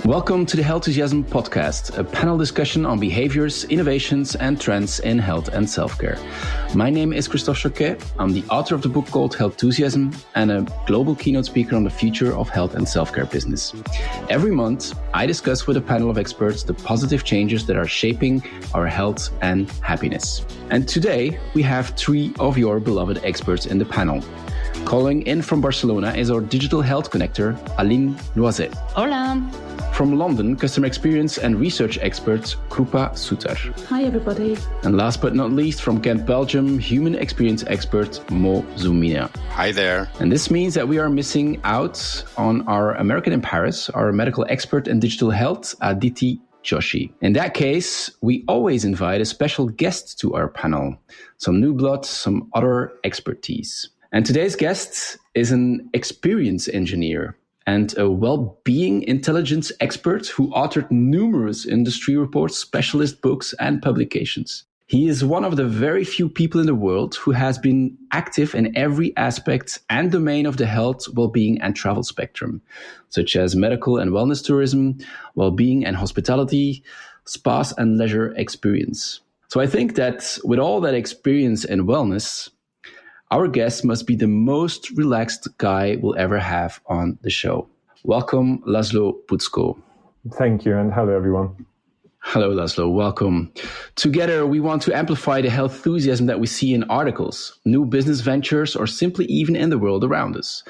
Welcome to the Healthusiasm podcast, a panel discussion on behaviors, innovations, and trends in health and self-care. My name is Christophe Jauquet. I'm the author of the book called Healthusiasm and a global keynote speaker on the future of health and self-care business. Every month, I discuss with a panel of experts the positive changes that are shaping our health and happiness. And today, we have three of your beloved experts in the panel. Calling in from Barcelona is our digital health connector, Aline Loiset. Hola. From London, customer experience and research expert, Krupa Sutar. Hi, everybody. And last but not least, from Ghent, Belgium, human experience expert, Mo Zoumina. Hi there. And this means that we are missing out on our American in Paris, our medical expert in digital health, Aditi Joshi. In that case, we always invite a special guest to our panel. Some new blood, some other expertise. And today's guest is an experience engineer and a well-being-intelligence expert who authored numerous industry reports, specialist books, and publications. He is one of the very few people in the world who has been active in every aspect and domain of the health, well-being, and travel spectrum, such as medical and wellness tourism, well-being and hospitality, spas and leisure experience. So I think that with all that experience and wellness, our guest must be the most relaxed guy we'll ever have on the show. Welcome, László Puczkó. Thank you, and hello, everyone. Hello, László. Welcome. Together, we want to amplify the health enthusiasm that we see in articles, new business ventures, or simply even in the world around us.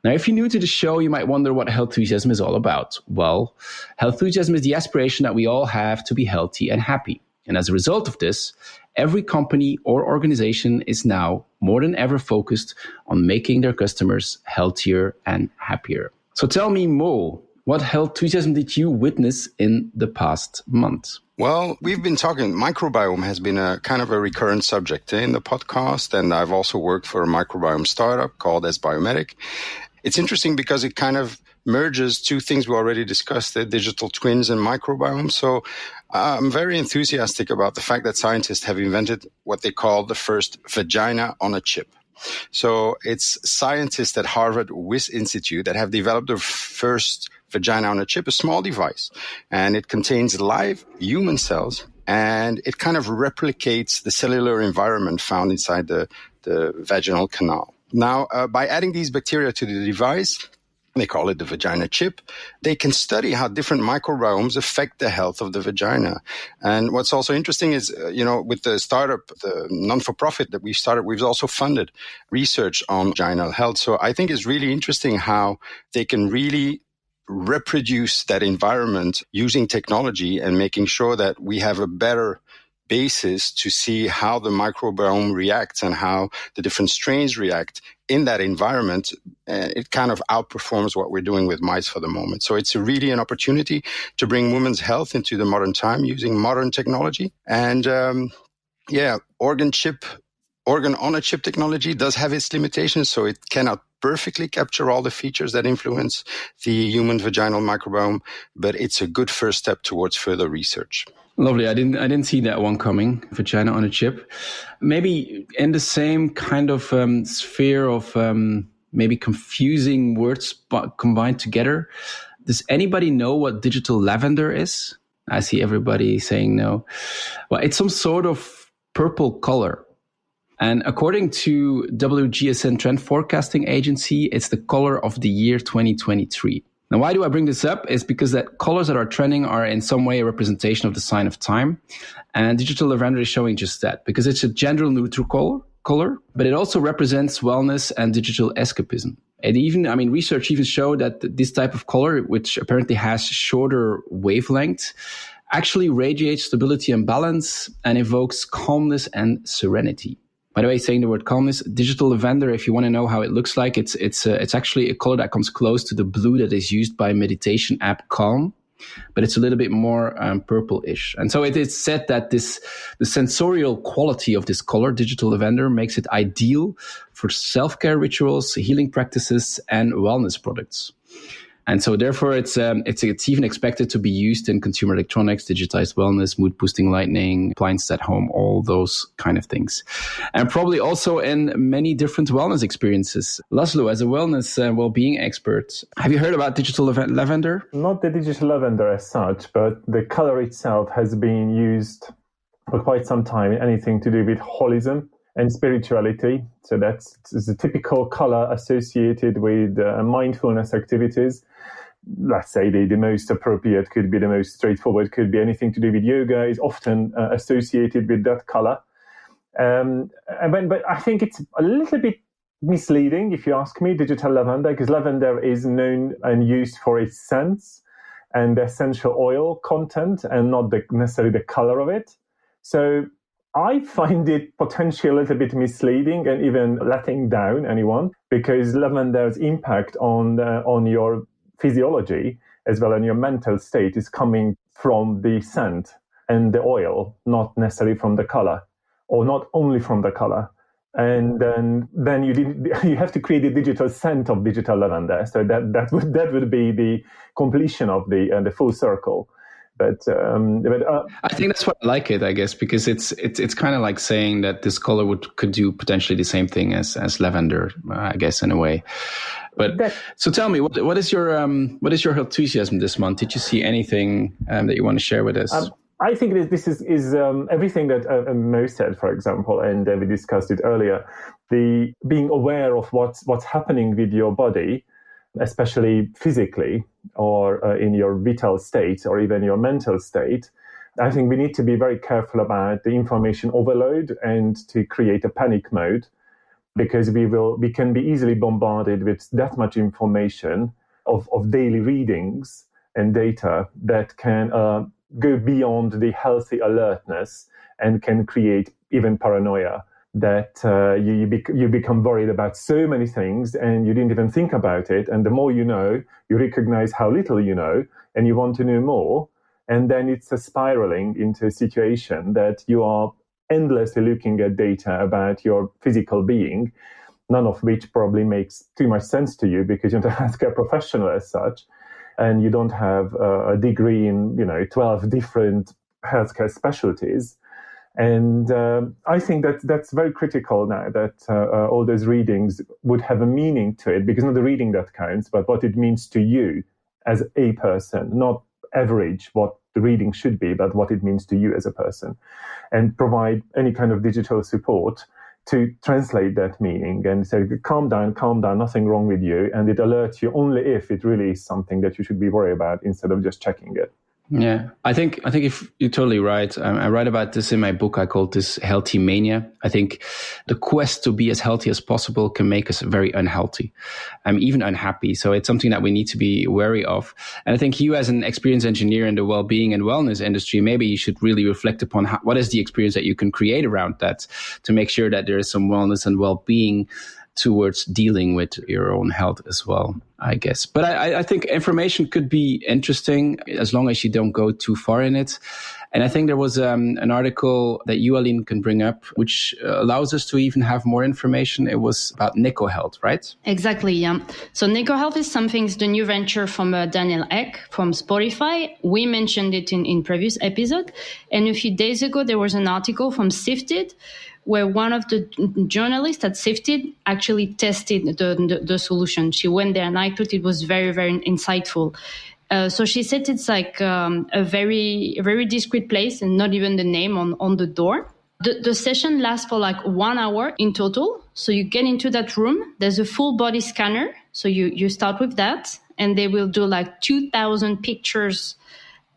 Now, if you're new to the show, you might wonder what health enthusiasm is all about. Well, health enthusiasm is the aspiration that we all have to be healthy and happy. And as a result of this, every company or organization is now more than ever focused on making their customers healthier and happier. So tell me, Mo, what health enthusiasm did you witness in the past month? Well, we've been talking, microbiome has been a kind of a recurrent subject in the podcast, and I've also worked for a microbiome startup called S-Biomedic. It's interesting because it kind of merges two things we already discussed, the digital twins and microbiome. So I'm very enthusiastic about the fact that scientists have invented what they call the first vagina on a chip. So it's scientists at Harvard Wyss Institute that have developed the first vagina on a chip, a small device, and it contains live human cells, and it kind of replicates the cellular environment found inside the vaginal canal. Now, by adding these bacteria to the device, they call it the vagina chip, they can study how different microbiomes affect the health of the vagina. And what's also interesting is, with the startup, the non-for-profit that we started, we've also funded research on vaginal health. So I think it's really interesting how they can really reproduce that environment using technology and making sure that we have a better basis to see how the microbiome reacts and how the different strains react in that environment. It kind of outperforms what we're doing with mice for the moment. So it's really an opportunity to bring women's health into the modern time using modern technology. And organ on a chip technology does have its limitations, so it cannot perfectly capture all the features that influence the human vaginal microbiome, but it's a good first step towards further research. Lovely. I didn't see that one coming. Vagina on a chip. Maybe in the same kind of sphere of maybe confusing words combined together. Does anybody know what digital lavender is? I see everybody saying no. Well, it's some sort of purple color. And according to WGSN Trend Forecasting Agency, it's the color of the year 2023. Now, why do I bring this up? Is because that colors that are trending are in some way a representation of the sign of time. And digital lavender is showing just that, because it's a gender neutral color, but it also represents wellness and digital escapism. And research even showed that this type of color, which apparently has shorter wavelength, actually radiates stability and balance and evokes calmness and serenity. By the way, saying the word calmness, digital lavender, if you want to know how it looks like, it's actually a color that comes close to the blue that is used by meditation app Calm, but it's a little bit more purple-ish. And so it is said that the sensorial quality of this color, digital lavender, makes it ideal for self-care rituals, healing practices, and wellness products. And so therefore it's even expected to be used in consumer electronics, digitized wellness, mood boosting lighting, appliances at home, all those kind of things. And probably also in many different wellness experiences. László, as a wellness well-being expert, have you heard about digital lavender? Not the digital lavender as such, but the color itself has been used for quite some time, anything to do with holism and spirituality. So that's a typical color associated with mindfulness activities. Let's say the most appropriate could be the most straightforward, could be anything to do with yoga, is often associated with that color. But I think it's a little bit misleading, if you ask me, digital lavender, because lavender is known and used for its scents and the essential oil content and not necessarily the color of it. So I find it potentially a little bit misleading and even letting down anyone, because lavender's impact on your physiology as well as your mental state is coming from the scent and the oil, not necessarily from the color, or not only from the color. And then you have to create a digital scent of digital lavender. So that would be the completion of the full circle. But I think that's why I like it, I guess, because it's kind of like saying that this color could do potentially the same thing as lavender, I guess, in a way. But so tell me, what is your enthusiasm this month? Did you see anything that you want to share with us? I think this is everything that Mo said, for example, and we discussed it earlier. The being aware of what's happening with your body, especially physically or in your vital state or even your mental state. I think we need to be very careful about the information overload and to create a panic mode, because we can be easily bombarded with that much information of daily readings and data that can go beyond the healthy alertness and can create even paranoia, that you become worried about so many things and you didn't even think about it. And the more you know, you recognize how little you know and you want to know more. And then it's spiraling into a situation that you are endlessly looking at data about your physical being, none of which probably makes too much sense to you because you're not a healthcare professional as such. And you don't have a degree in 12 different healthcare specialties. And I think that's very critical now, that all those readings would have a meaning to it, because not the reading that counts, but what it means to you as a person, not average what the reading should be, but what it means to you as a person, and provide any kind of digital support to translate that meaning and say, calm down, nothing wrong with you. And it alerts you only if it really is something that you should be worried about, instead of just checking it. Yeah, I think if you're totally right. I write about this in my book. I call this healthy mania. I think the quest to be as healthy as possible can make us very unhealthy, even unhappy. So it's something that we need to be wary of. And I think you, as an experienced engineer in the well-being and wellness industry, maybe you should really reflect upon what is the experience that you can create around that to make sure that there is some wellness and well-being towards dealing with your own health as well, I guess. But I think information could be interesting as long as you don't go too far in it. And I think there was an article that you, Aline, can bring up, which allows us to even have more information. It was about Nico Health, right? Exactly, yeah. So Nico Health is the new venture from Daniel Ek from Spotify. We mentioned it in previous episode. And a few days ago, there was an article from Sifted, where one of the journalists at Sifted actually tested the solution. She went there and I thought it was very, very insightful. So she said it's like a very, very discreet place and not even the name on the door. The session lasts for like 1 hour in total. So you get into that room. There's a full body scanner. So you start with that, and they will do like 2,000 pictures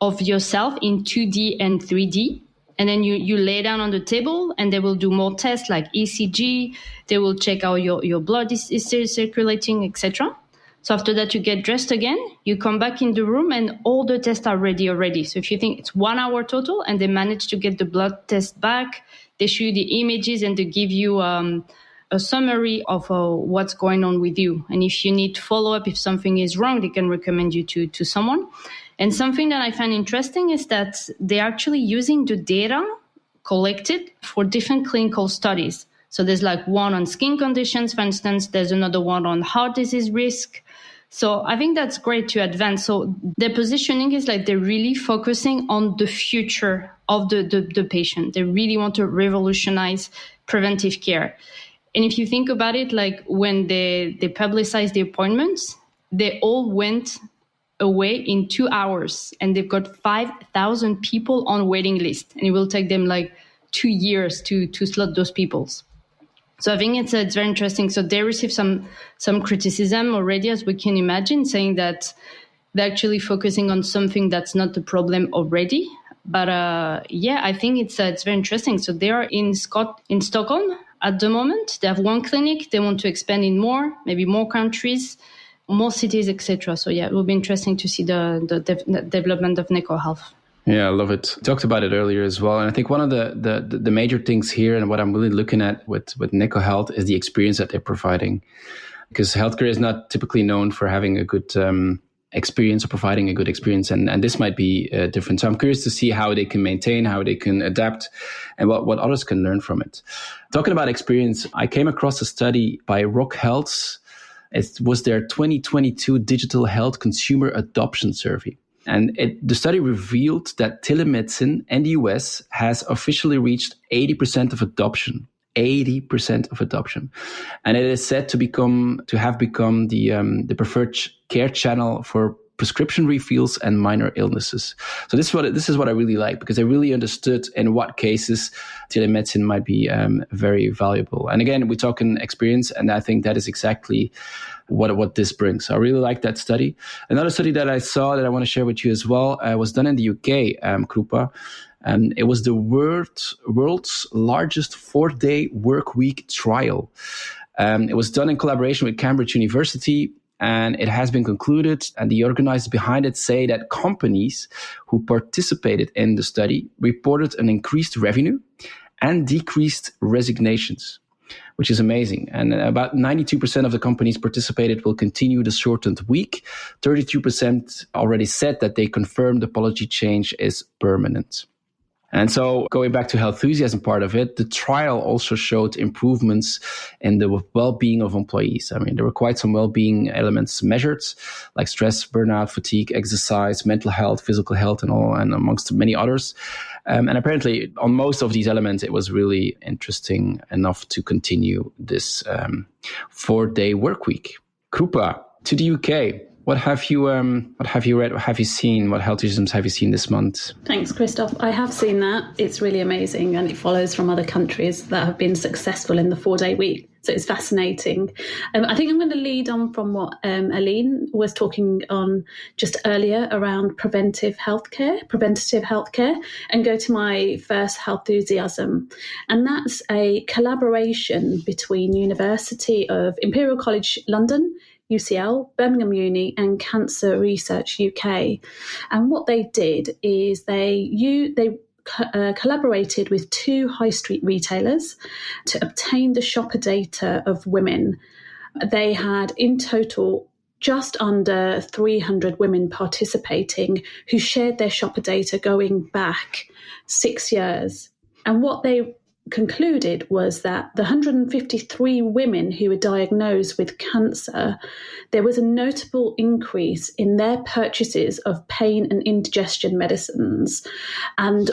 of yourself in 2D and 3D. And then you lay down on the table, and they will do more tests like ECG. They will check how your blood is circulating, etc. So after that, you get dressed again. You come back in the room, and all the tests are ready already. So if you think it's 1 hour total, and they manage to get the blood test back, they show you the images, and they give you a summary of what's going on with you. And if you need follow-up, if something is wrong, they can recommend you to someone. And something that I find interesting is that they're actually using the data collected for different clinical studies. So there's like one on skin conditions, for instance. There's another one on heart disease risk. So I think that's great to advance. So their positioning is like they're really focusing on the future of the patient. They really want to revolutionize preventive care. And if you think about it, like when they publicized the appointments, they all went away in 2 hours, and they've got 5,000 people on waiting list, and it will take them like 2 years to slot those people. So I think it's very interesting. So they received some criticism already, as we can imagine, saying that they're actually focusing on something that's not the problem already. But I think it's very interesting. So they are in Stockholm at the moment. They have one clinic. They want to expand in maybe more countries, more cities, etc. So it will be interesting to see the development of Neko Health. Yeah, I love it. Talked about it earlier as well. And I think one of the major things here, and what I'm really looking at with Neko Health, is the experience that they're providing. Because healthcare is not typically known for having a good experience or providing a good experience. And this might be different. So I'm curious to see how they can maintain, how they can adapt, and what others can learn from it. Talking about experience, I came across a study by Rock Health. It was their 2022 Digital Health Consumer Adoption Survey. And the study revealed that telemedicine in the US has officially reached 80% of adoption. 80% of adoption. And it is said to have become the preferred care channel for prescription refills and minor illnesses. So this is what I really like, because I really understood in what cases telemedicine might be very valuable. And again, we're talking experience, and I think that is exactly what this brings. So I really like that study. Another study that I saw that I want to share with you as well was done in the UK, Krupa. It was the world's largest 4-day work week trial. It was done in collaboration with Cambridge University, and it has been concluded, and the organizers behind it say that companies who participated in the study reported an increased revenue and decreased resignations, which is amazing. And about 92% of the companies participated will continue the shortened week. 32% already said that they confirmed the policy change is permanent. And so going back to healthhusiasm part of it, the trial also showed improvements in the well-being of employees. I mean, there were quite some well-being elements measured, like stress, burnout, fatigue, exercise, mental health, physical health, and all, and amongst many others. And apparently on most of these elements, it was really interesting enough to continue this 4-day work week. Krupa, to the UK. What have you read? What have you seen? What healthusiasms have you seen this month? Thanks, Christophe. I have seen that. It's really amazing, and it follows from other countries that have been successful in the 4-day week. So it's fascinating. I think I'm going to lead on from what Aline was talking on just earlier around preventative healthcare, and go to my first healthhusiasm. And that's a collaboration between University of Imperial College London, UCL, Birmingham Uni, and Cancer Research UK. And what they did is they collaborated with 2 high street retailers to obtain the shopper data of women. They had in total just under 300 women participating who shared their shopper data going back 6 years. And what they concluded was that the 153 women who were diagnosed with cancer, there was a notable increase in their purchases of pain and indigestion medicines, and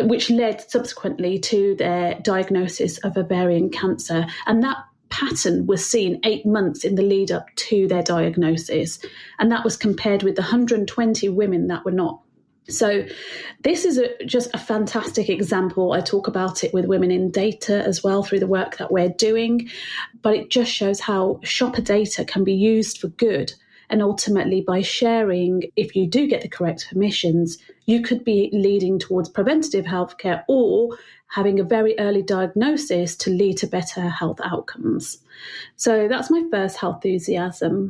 which led subsequently to their diagnosis of ovarian cancer. And that pattern was seen 8 months in the lead up to their diagnosis. And that was compared with the 120 women that were not. So this is just a fantastic example. I talk about it with Women in Data as well through the work that we're doing, but it just shows how shopper data can be used for good. And ultimately, by sharing, if you do get the correct permissions, you could be leading towards preventative healthcare or having a very early diagnosis to lead to better health outcomes. So that's my first healthhusiasm.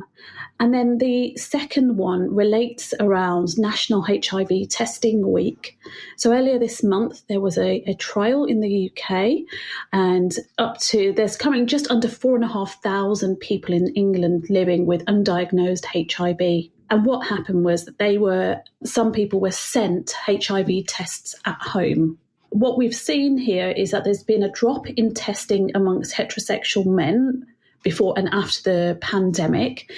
And then the second one relates around National HIV Testing Week. So earlier this month, there was a trial in the UK, and there's currently just under 4,500 people in England living with undiagnosed HIV. And what happened was that some people were sent HIV tests at home. What we've seen here is that there's been a drop in testing amongst heterosexual men before and after the pandemic.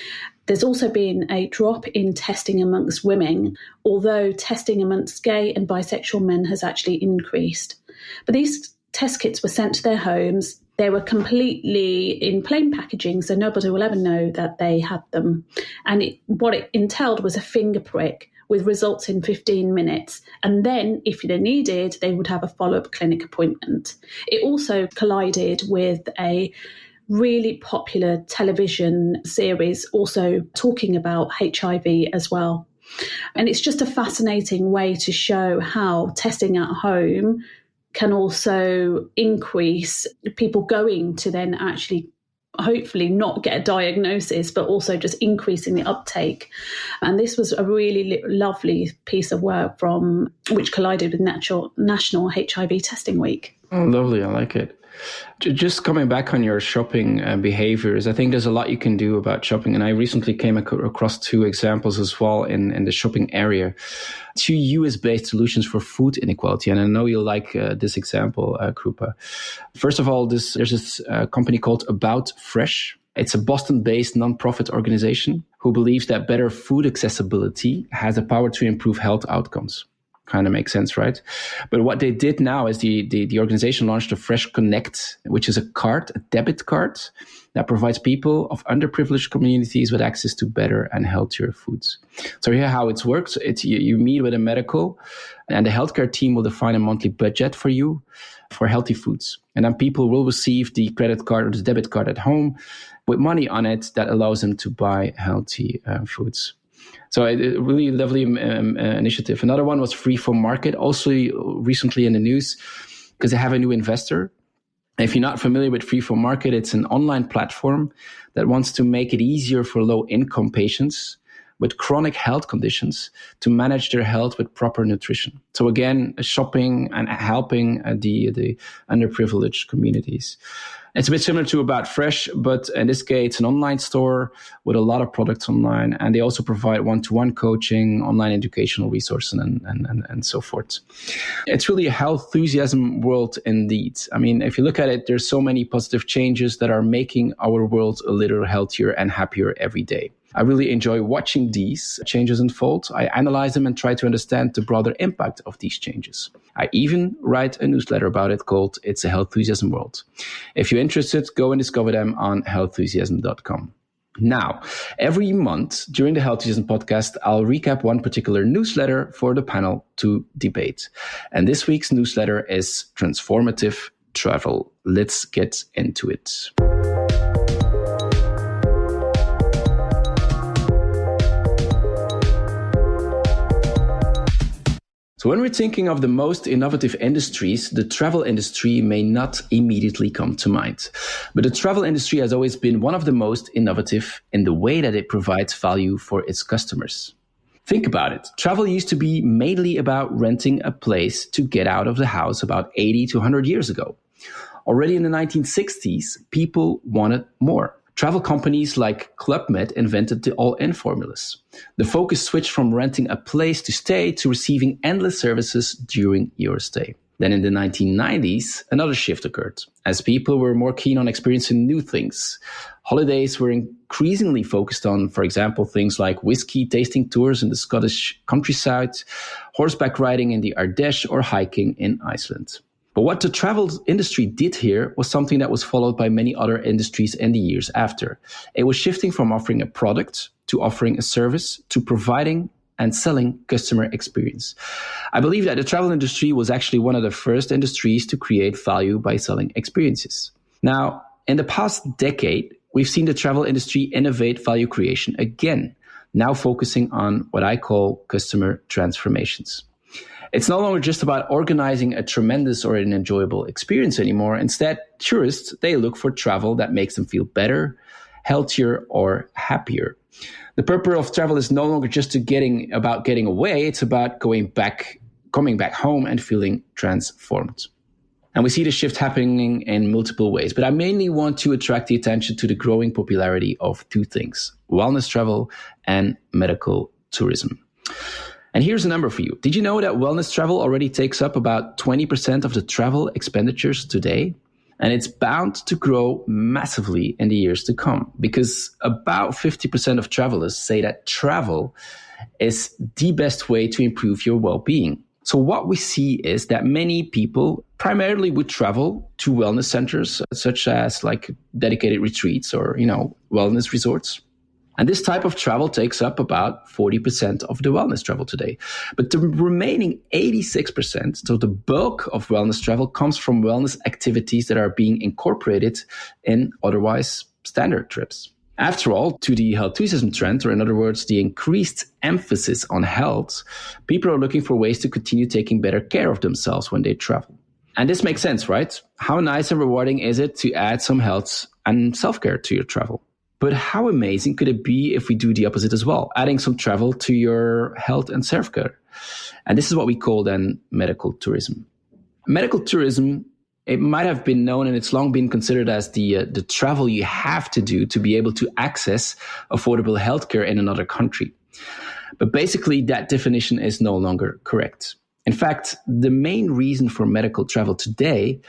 There's also been a drop in testing amongst women, although testing amongst gay and bisexual men has actually increased. But these test kits were sent to their homes. They were completely in plain packaging, so nobody will ever know that they had them. And what it entailed was a finger prick with results in 15 minutes. And then, if they needed, they would have a follow-up clinic appointment. It also collided with a really popular television series also talking about HIV as well. And it's just a fascinating way to show how testing at home can also increase people going to then actually hopefully not get a diagnosis, but also just increasing the uptake. And this was a really lovely piece of work from which collided with National HIV Testing Week. Oh, lovely. I like it. Just coming back on your shopping behaviors, I think there's a lot you can do about shopping. And I recently came across two examples as well in the shopping area. Two US-based solutions for food inequality. And I know you'll like this example, Krupa. First of all, there's this company called About Fresh. It's a Boston-based nonprofit organization who believes that better food accessibility has the power to improve health outcomes. Kind of makes sense, right? But what they did now is the organization launched a Fresh Connect, which is a debit card that provides people of underprivileged communities with access to better and healthier foods. So here how it works. You meet with a medical and the healthcare team will define a monthly budget for you for healthy foods. And then people will receive the credit card or the debit card at home with money on it that allows them to buy healthy foods. So a really lovely initiative. Another one was Freeform Market, also recently in the news because they have a new investor. If you're not familiar with Freeform Market, it's an online platform that wants to make it easier for low-income patients with chronic health conditions to manage their health with proper nutrition. So again, shopping and helping the underprivileged communities. It's a bit similar to About Fresh, but in this case, it's an online store with a lot of products online. And they also provide one-to-one coaching, online educational resources, and so forth. It's really a health enthusiasm world indeed. I mean, if you look at it, there's so many positive changes that are making our world a little healthier and happier every day. I really enjoy watching these changes unfold. I analyze them and try to understand the broader impact of these changes. I even write a newsletter about it called It's a Health Enthusiasm World. If you're interested, go and discover them on healthenthusiasm.com. Now, every month during the Health Enthusiasm podcast, I'll recap one particular newsletter for the panel to debate. And this week's newsletter is Transformative Travel. Let's get into it. So when we're thinking of the most innovative industries, the travel industry may not immediately come to mind. But the travel industry has always been one of the most innovative in the way that it provides value for its customers. Think about it. Travel used to be mainly about renting a place to get out of the house about 80 to 100 years ago. Already in the 1960s, people wanted more. Travel companies like Club Med invented the all-in formulas. The focus switched from renting a place to stay to receiving endless services during your stay. Then in the 1990s, another shift occurred, as people were more keen on experiencing new things. Holidays were increasingly focused on, for example, things like whiskey tasting tours in the Scottish countryside, horseback riding in the Ardèche, or hiking in Iceland. But what the travel industry did here was something that was followed by many other industries in the years after. It was shifting from offering a product to offering a service to providing and selling customer experience. I believe that the travel industry was actually one of the first industries to create value by selling experiences. Now, in the past decade, we've seen the travel industry innovate value creation again, now focusing on what I call customer transformations. It's no longer just about organizing a tremendous or an enjoyable experience anymore. Instead, tourists, they look for travel that makes them feel better, healthier, or happier. The purpose of travel is no longer just getting away. It's about coming back home and feeling transformed. And we see the shift happening in multiple ways. But I mainly want to attract the attention to the growing popularity of two things: wellness travel and medical tourism. And here's a number for you. Did you know that wellness travel already takes up about 20% of the travel expenditures today? And it's bound to grow massively in the years to come, because about 50% of travelers say that travel is the best way to improve your well-being. So what we see is that many people primarily would travel to wellness centers, such as like dedicated retreats or, wellness resorts. And this type of travel takes up about 40% of the wellness travel today. But the remaining 86%, so the bulk of wellness travel, comes from wellness activities that are being incorporated in otherwise standard trips. After all, to the health tourism trend, or in other words, the increased emphasis on health, people are looking for ways to continue taking better care of themselves when they travel. And this makes sense, right? How nice and rewarding is it to add some health and self-care to your travel? But how amazing could it be if we do the opposite as well, adding some travel to your health and self-care? And this is what we call then medical tourism. Medical tourism, it might have been known and it's long been considered as the travel you have to do to be able to access affordable healthcare in another country. But basically, that definition is no longer correct. In fact, the main reason for medical travel today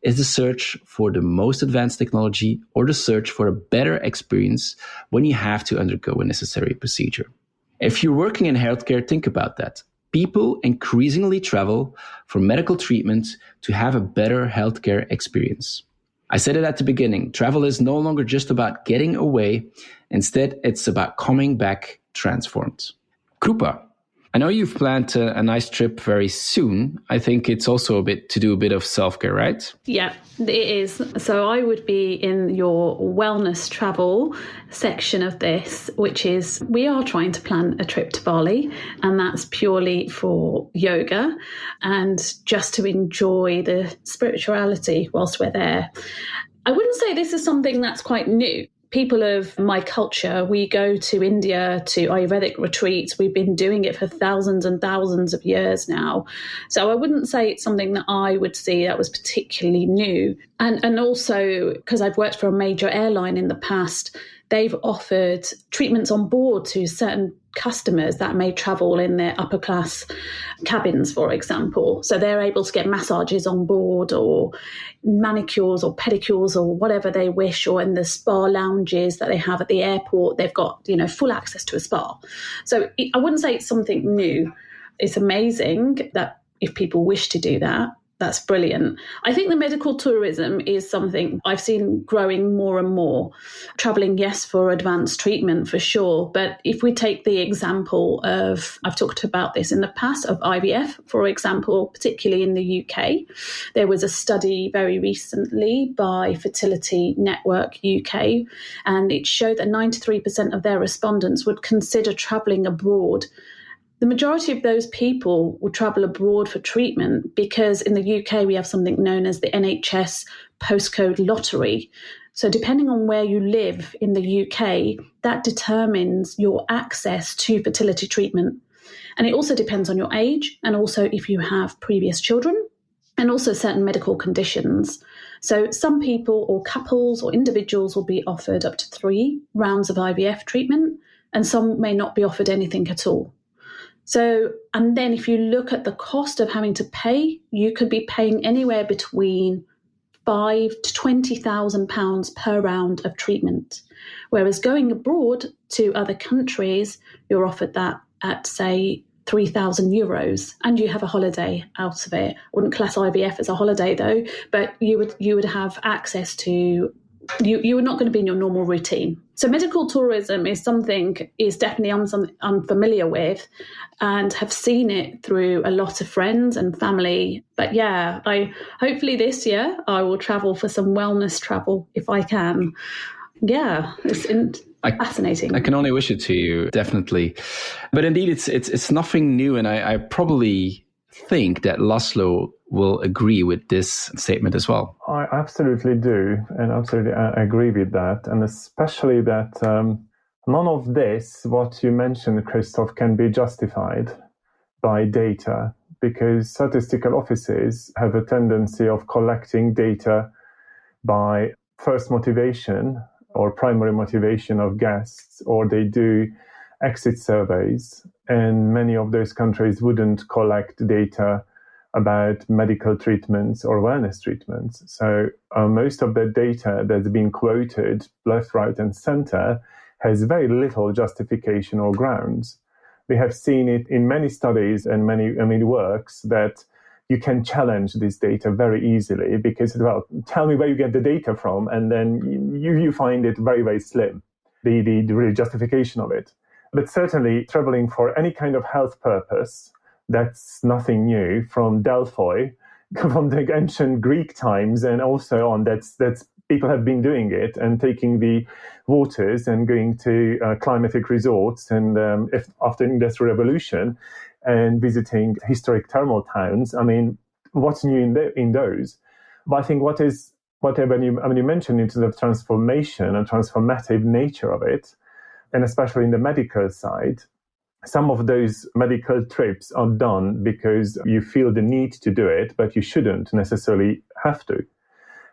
is the search for the most advanced technology or the search for a better experience when you have to undergo a necessary procedure. If you're working in healthcare, think about that. People increasingly travel for medical treatment to have a better healthcare experience. I said it at the beginning, travel is no longer just about getting away. Instead, it's about coming back transformed. Krupa, I know you've planned a nice trip very soon. I think it's also to do a bit of self-care, right? Yeah, it is. So I would be in your wellness travel section of this, which is we are trying to plan a trip to Bali, and that's purely for yoga and just to enjoy the spirituality whilst we're there. I wouldn't say this is something that's quite new. People of my culture, we go to India to Ayurvedic retreats. We've been doing it for thousands and thousands of years now. So I wouldn't say it's something that I would see that was particularly new. And also, because I've worked for a major airline in the past, they've offered treatments on board to certain customers that may travel in their upper class cabins, for example. So they're able to get massages on board or manicures or pedicures or whatever they wish, or in the spa lounges that they have at the airport, they've got, full access to a spa. So I wouldn't say it's something new. It's amazing that if people wish to do that, that's brilliant. I think the medical tourism is something I've seen growing more and more. Traveling, yes, for advanced treatment for sure. But if we take the example of, I've talked about this in the past, of IVF, for example, particularly in the UK, there was a study very recently by Fertility Network UK, and it showed that 93% of their respondents would consider traveling abroad. The majority of those people will travel abroad for treatment because in the UK we have something known as the NHS postcode lottery. So depending on where you live in the UK, that determines your access to fertility treatment. And it also depends on your age and also if you have previous children and also certain medical conditions. So some people or couples or individuals will be offered up to 3 rounds of IVF treatment, and some may not be offered anything at all. So, and then if you look at the cost of having to pay, you could be paying anywhere between £5,000 to £20,000 per round of treatment. Whereas going abroad to other countries, you're offered that at, say, €3,000, and you have a holiday out of it. I wouldn't class IVF as a holiday though, but you would have access to. You are not going to be in your normal routine. So medical tourism is definitely I'm familiar with and have seen it through a lot of friends and family. But yeah, hopefully this year I will travel for some wellness travel if I can. Yeah, it's fascinating. I can only wish it to you, definitely. But indeed, it's nothing new. And I probably think that László will agree with this statement as well. I absolutely do, and absolutely I agree with that, and especially that none of this, what you mentioned, Christophe, can be justified by data, because statistical offices have a tendency of collecting data by first motivation or primary motivation of guests, or they do exit surveys, and many of those countries wouldn't collect data about medical treatments or wellness treatments. So most of the data that's been quoted left, right, and center has very little justification or grounds. We have seen it in many studies and many works that you can challenge this data very easily because, well, tell me where you get the data from, and then you find it very, very slim, the real justification of it. But certainly traveling for any kind of health purpose, that's nothing new. From Delphi, from the ancient Greek times and also on, that's people have been doing it and taking the waters and going to climatic resorts and after Industrial Revolution and visiting historic thermal towns. I mean, what's new in those? But I think when you mentioned into the transformation and transformative nature of it, and especially in the medical side, some of those medical trips are done because you feel the need to do it, but you shouldn't necessarily have to.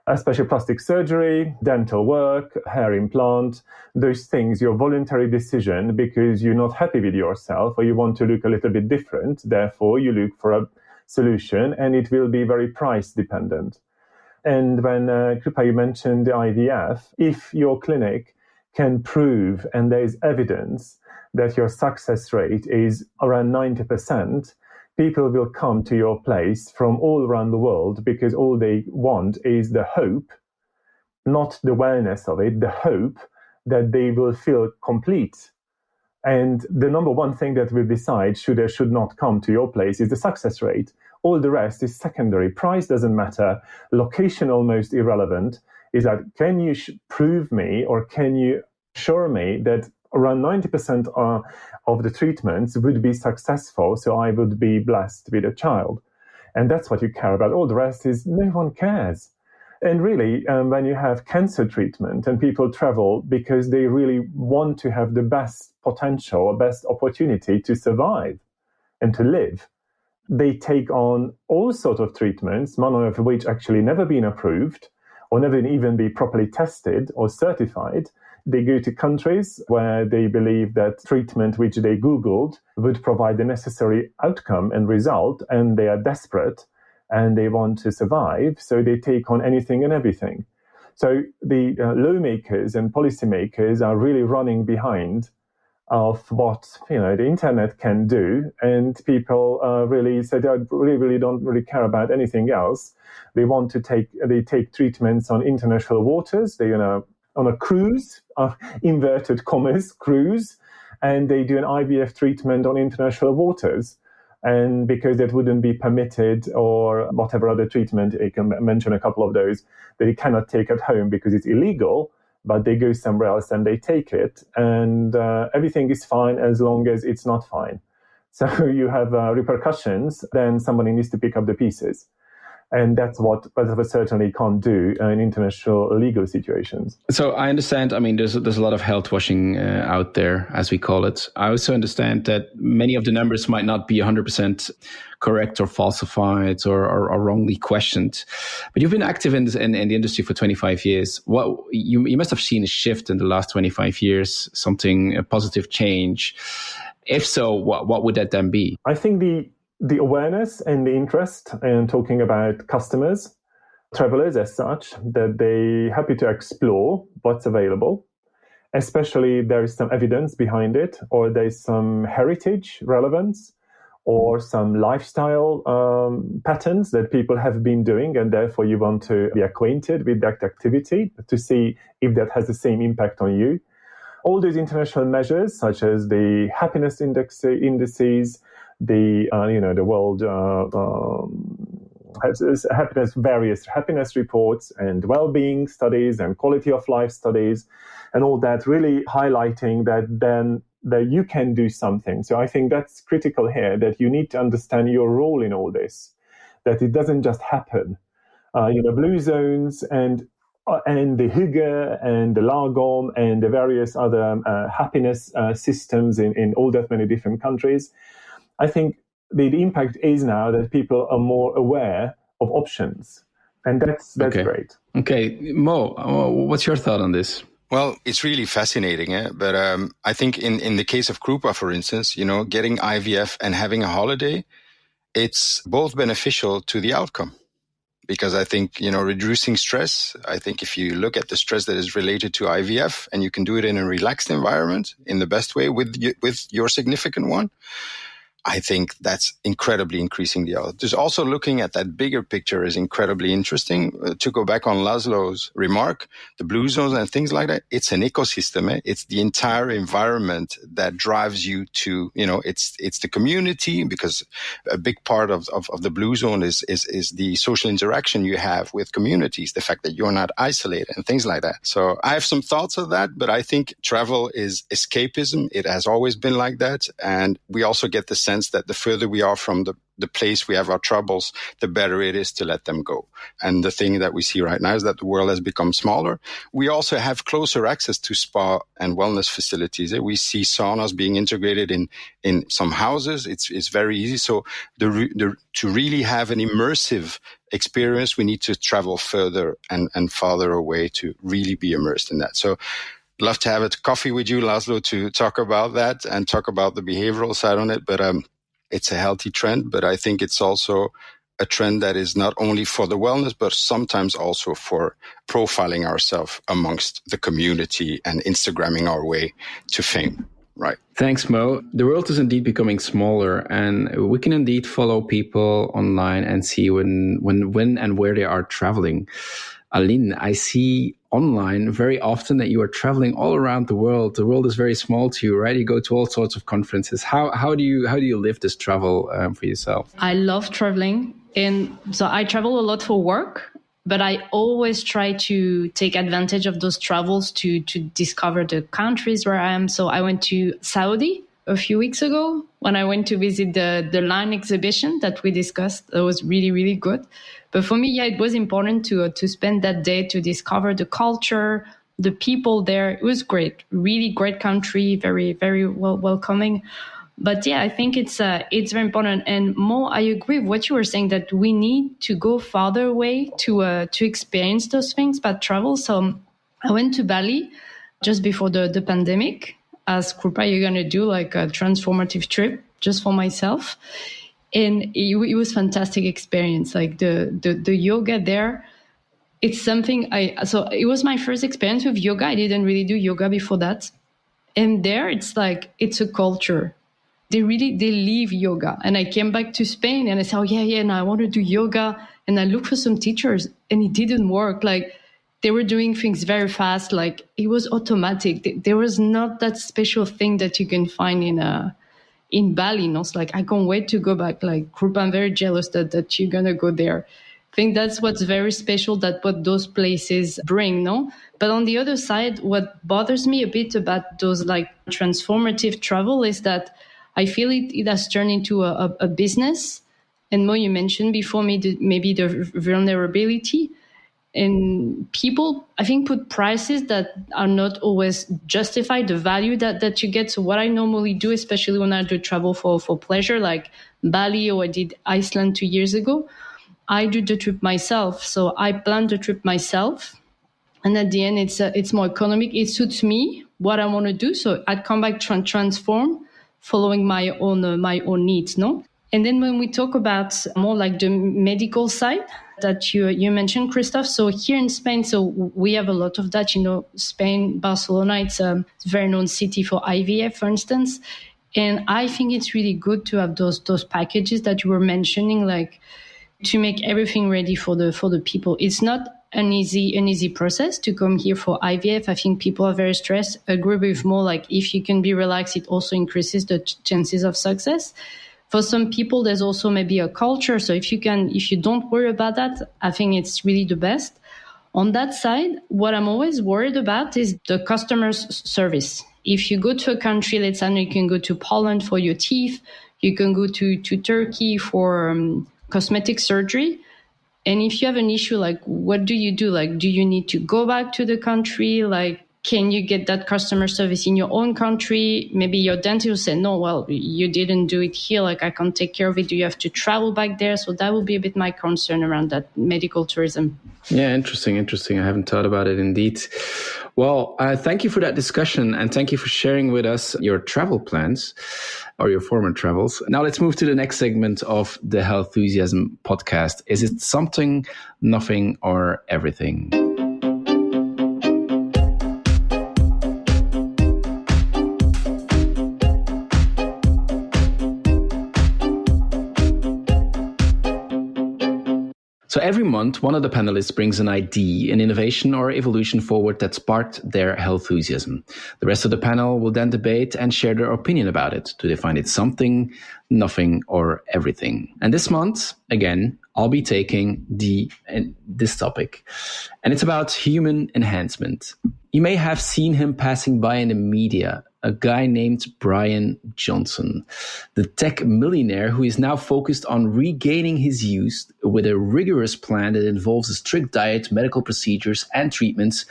Especially plastic surgery, dental work, hair implant, those things, your voluntary decision because you're not happy with yourself or you want to look a little bit different. Therefore, you look for a solution and it will be very price dependent. And when, Kripa, you mentioned the IVF, if your clinic can prove and there is evidence that your success rate is around 90%, people will come to your place from all around the world because all they want is the hope, not the wellness of it, the hope that they will feel complete. And the number one thing that will decide should or should not come to your place is the success rate. All the rest is secondary. Price doesn't matter. Location almost irrelevant. Is that, can you prove me or can you assure me that around 90% of the treatments would be successful, so I would be blessed with a child. And that's what you care about. All the rest is no one cares. And really, when you have cancer treatment and people travel because they really want to have the best potential, best opportunity to survive and to live, they take on all sorts of treatments, none of which actually never been approved or never even be properly tested or certified. They go to countries where they believe that treatment which they Googled would provide the necessary outcome and result, and they are desperate and they want to survive, so they take on anything and everything. So the lawmakers and policymakers are really running behind of what the internet can do, and people really say they really don't really care about anything else. They want to take treatments on international waters. They on a cruise, inverted commas, cruise, and they do an IVF treatment on international waters. And because that wouldn't be permitted or whatever other treatment, I can mention a couple of those, that you cannot take at home because it's illegal, but they go somewhere else and they take it. And everything is fine as long as it's not fine. So you have repercussions, then somebody needs to pick up the pieces. And that's what we certainly can't do in international legal situations. So I understand, I mean, there's a lot of health washing out there, as we call it. I also understand that many of the numbers might not be 100% correct or falsified or wrongly questioned. But you've been active in the industry for 25 years. What you must have seen a shift in the last 25 years, a positive change. If so, what would that then be? I think the awareness and the interest in talking about customers, travelers as such, that they're happy to explore what's available, especially there is some evidence behind it, or there's some heritage relevance, or some lifestyle patterns that people have been doing, and therefore you want to be acquainted with that activity to see if that has the same impact on you. All those international measures, such as the happiness indices, the world various happiness reports and well-being studies and quality of life studies, and all that, really highlighting that you can do something. So I think that's critical here, that you need to understand your role in all this, that it doesn't just happen. Blue zones and the Hygge and the Lagom and the various other happiness systems in all that many different countries. I think the impact is now that people are more aware of options, and that's okay. Great. Okay, Mo, what's your thought on this? Well, it's really fascinating, but I think in the case of Krupa, for instance, getting IVF and having a holiday it's both beneficial to the outcome. Because I think, reducing stress, I think if you look at the stress that is related to IVF and you can do it in a relaxed environment in the best way with your significant one, I think that's incredibly increasing the odds. Just also looking at that bigger picture is incredibly interesting. To go back on László's remark, the blue zones and things like that, it's an ecosystem. It's the entire environment that drives you to, it's the community, because a big part of the blue zone is the social interaction you have with communities, the fact that you're not isolated and things like that. So I have some thoughts of that, but I think travel is escapism. It has always been like that. And we also get the sense that the further we are from the place we have our troubles, the better it is to let them go. And the thing that we see right now is that the world has become smaller. We also have closer access to spa and wellness facilities. We see saunas being integrated in some houses. It's very easy. So to really have an immersive experience, we need to travel further and farther away to really be immersed in that. So love to have a coffee with you, László, to talk about that and talk about the behavioral side on it. But it's a healthy trend, but I think it's also a trend that is not only for the wellness, but sometimes also for profiling ourselves amongst the community and Instagramming our way to fame. Right. Thanks, Mo. The world is indeed becoming smaller, and we can indeed follow people online and see when and where they are traveling. Aline, I see online very often that you are traveling all around the world. The world is very small to you, right? You go to all sorts of conferences. How do you live this travel for yourself? I love traveling, and so I travel a lot for work, but I always try to take advantage of those travels to discover the countries where I am. So I went to Saudi a few weeks ago when I went to visit the line exhibition that we discussed. It was really, really good. But for me, it was important to spend that day to discover the culture, the people there. It was great, really great country, very, very welcoming. But I think it's very important. And Mo, I agree with what you were saying, that we need to go farther away to experience those things by travel. So I went to Bali just before the pandemic. As Krupa, you're going to do like a transformative trip just for myself. And it was fantastic experience. Like the yoga there, it's something so it was my first experience with yoga. I didn't really do yoga before that. And there it's like, it's a culture. They live yoga. And I came back to Spain and I said, now I want to do yoga. And I looked for some teachers and it didn't work. Like they were doing things very fast. Like it was automatic. There was not that special thing that you can find in Bali. No? It's like, I can't wait to go back. Like, Krupa, I'm very jealous that you're going to go there. I think that's what's very special, that what those places bring, no? But on the other side, what bothers me a bit about those like transformative travel is that I feel it has turned into a business. And Mo, you mentioned before maybe the vulnerability. And people, I think, put prices that are not always justified, the value that you get. So what I normally do, especially when I do travel for pleasure, like Bali, or I did Iceland 2 years ago, I do the trip myself. So I plan the trip myself. And at the end, it's more economic. It suits me, what I want to do. So I'd come back transform, following my own needs, no? And then when we talk about more like the medical side that you mentioned, Christophe, so here in Spain, so we have a lot of that, Spain, Barcelona, it's a very known city for IVF, for instance. And I think it's really good to have those packages that you were mentioning, like to make everything ready for the people. It's not an easy process to come here for IVF. I think people are very stressed. I agree with more like if you can be relaxed, it also increases the chances of success. For some people, there's also maybe a culture. So if you don't worry about that, I think it's really the best. On that side, what I'm always worried about is the customer's service. If you go to a country, let's say you can go to Poland for your teeth, you can go to Turkey for cosmetic surgery. And if you have an issue, like, what do you do? Like, do you need to go back to the country? Like, can you get that customer service in your own country? Maybe your dentist will say, no, well, you didn't do it here. Like, I can't take care of it. Do you have to travel back there? So that would be a bit my concern around that medical tourism. Yeah, interesting. I haven't thought about it indeed. Well, thank you for that discussion, and thank you for sharing with us your travel plans or your former travels. Now let's move to the next segment of the Healthhusiasm podcast. Is it something, nothing, or everything? So every month, one of the panelists brings an idea, an innovation or evolution forward that sparked their healthhusiasm. The rest of the panel will then debate and share their opinion about it. Do they find it something, nothing, or everything? And this month, again, I'll be taking this topic. And it's about human enhancement. You may have seen him passing by in the media, a guy named Brian Johnson, the tech millionaire who is now focused on regaining his youth with a rigorous plan that involves a strict diet, medical procedures, and treatments,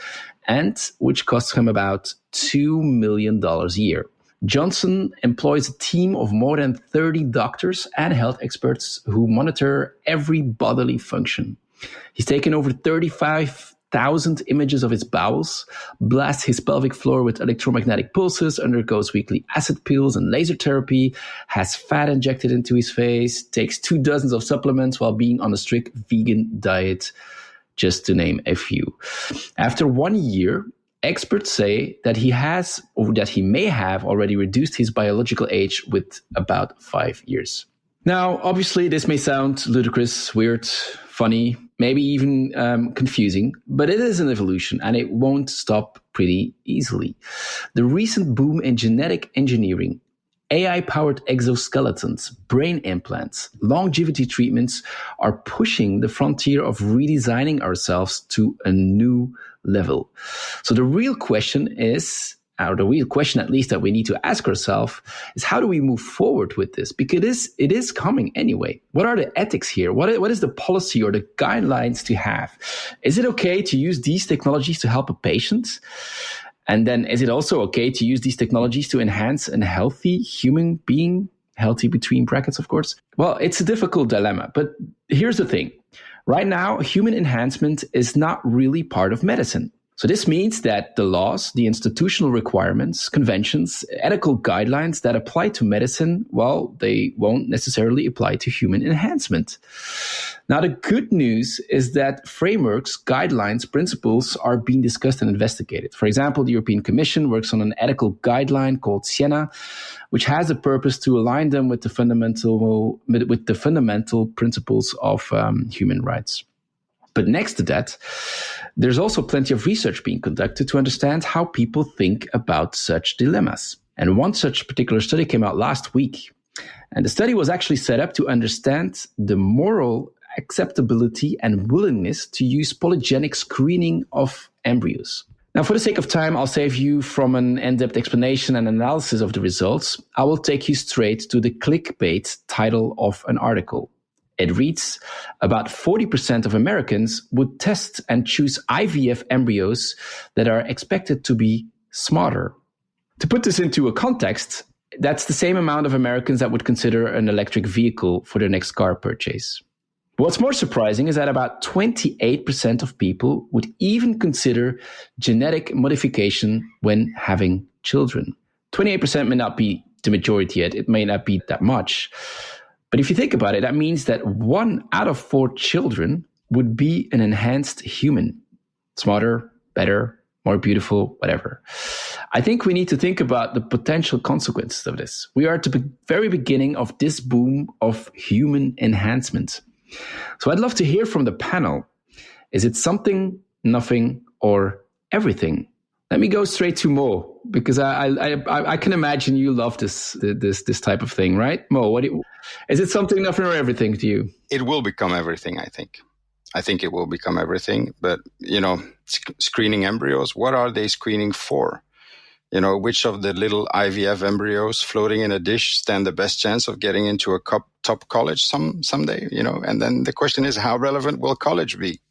and which costs him about $2 million a year. Johnson employs a team of more than 30 doctors and health experts who monitor every bodily function. He's taken over 35,000 images of his bowels, blasts his pelvic floor with electromagnetic pulses, undergoes weekly acid pills and laser therapy, has fat injected into his face, takes 24 supplements while being on a strict vegan diet, just to name a few. After 1 year, experts say that he has, or that he may have already reduced his biological age with about 5 years. Now, obviously, this may sound ludicrous, weird, funny, maybe even confusing, but it is an evolution and it won't stop pretty easily. The recent boom in genetic engineering, AI-powered exoskeletons, brain implants, longevity treatments are pushing the frontier of redesigning ourselves to a new level. So the real question is, or the real question at least that we need to ask ourselves is, how do we move forward with this? Because it is coming anyway. What are the ethics here? What is the policy or the guidelines to have? Is it okay to use these technologies to help a patient? And then is it also okay to use these technologies to enhance a healthy human being? Healthy between brackets, of course. Well, it's a difficult dilemma, but here's the thing. Right now, human enhancement is not really part of medicine. So this means that the laws, the institutional requirements, conventions, ethical guidelines that apply to medicine, well, they won't necessarily apply to human enhancement. Now, the good news is that frameworks, guidelines, principles are being discussed and investigated. For example, the European Commission works on an ethical guideline called Siena, which has a purpose to align them with the fundamental principles of human rights. But next to that, there's also plenty of research being conducted to understand how people think about such dilemmas. And one such particular study came out last week. And the study was actually set up to understand the moral acceptability and willingness to use polygenic screening of embryos. Now, for the sake of time, I'll save you from an in-depth explanation and analysis of the results. I will take you straight to the clickbait title of an article. It reads, about 40% of Americans would test and choose IVF embryos that are expected to be smarter. To put this into a context, that's the same amount of Americans that would consider an electric vehicle for their next car purchase. What's more surprising is that about 28% of people would even consider genetic modification when having children. 28% may not be the majority yet. It may not be that much. But if you think about it, that means that 1 out of 4 children would be an enhanced human. Smarter, better, more beautiful, whatever. I think we need to think about the potential consequences of this. We are at the very beginning of this boom of human enhancement. So I'd love to hear from the panel. Is it something, nothing, or everything? Let me go straight to Mo, because I can imagine you love this type of thing, right? Mo, is it something, nothing, or everything to you? It will become everything, I think. I think it will become everything. But, screening embryos, what are they screening for? Which of the little IVF embryos floating in a dish stand the best chance of getting into a top college someday, And then the question is, how relevant will college be?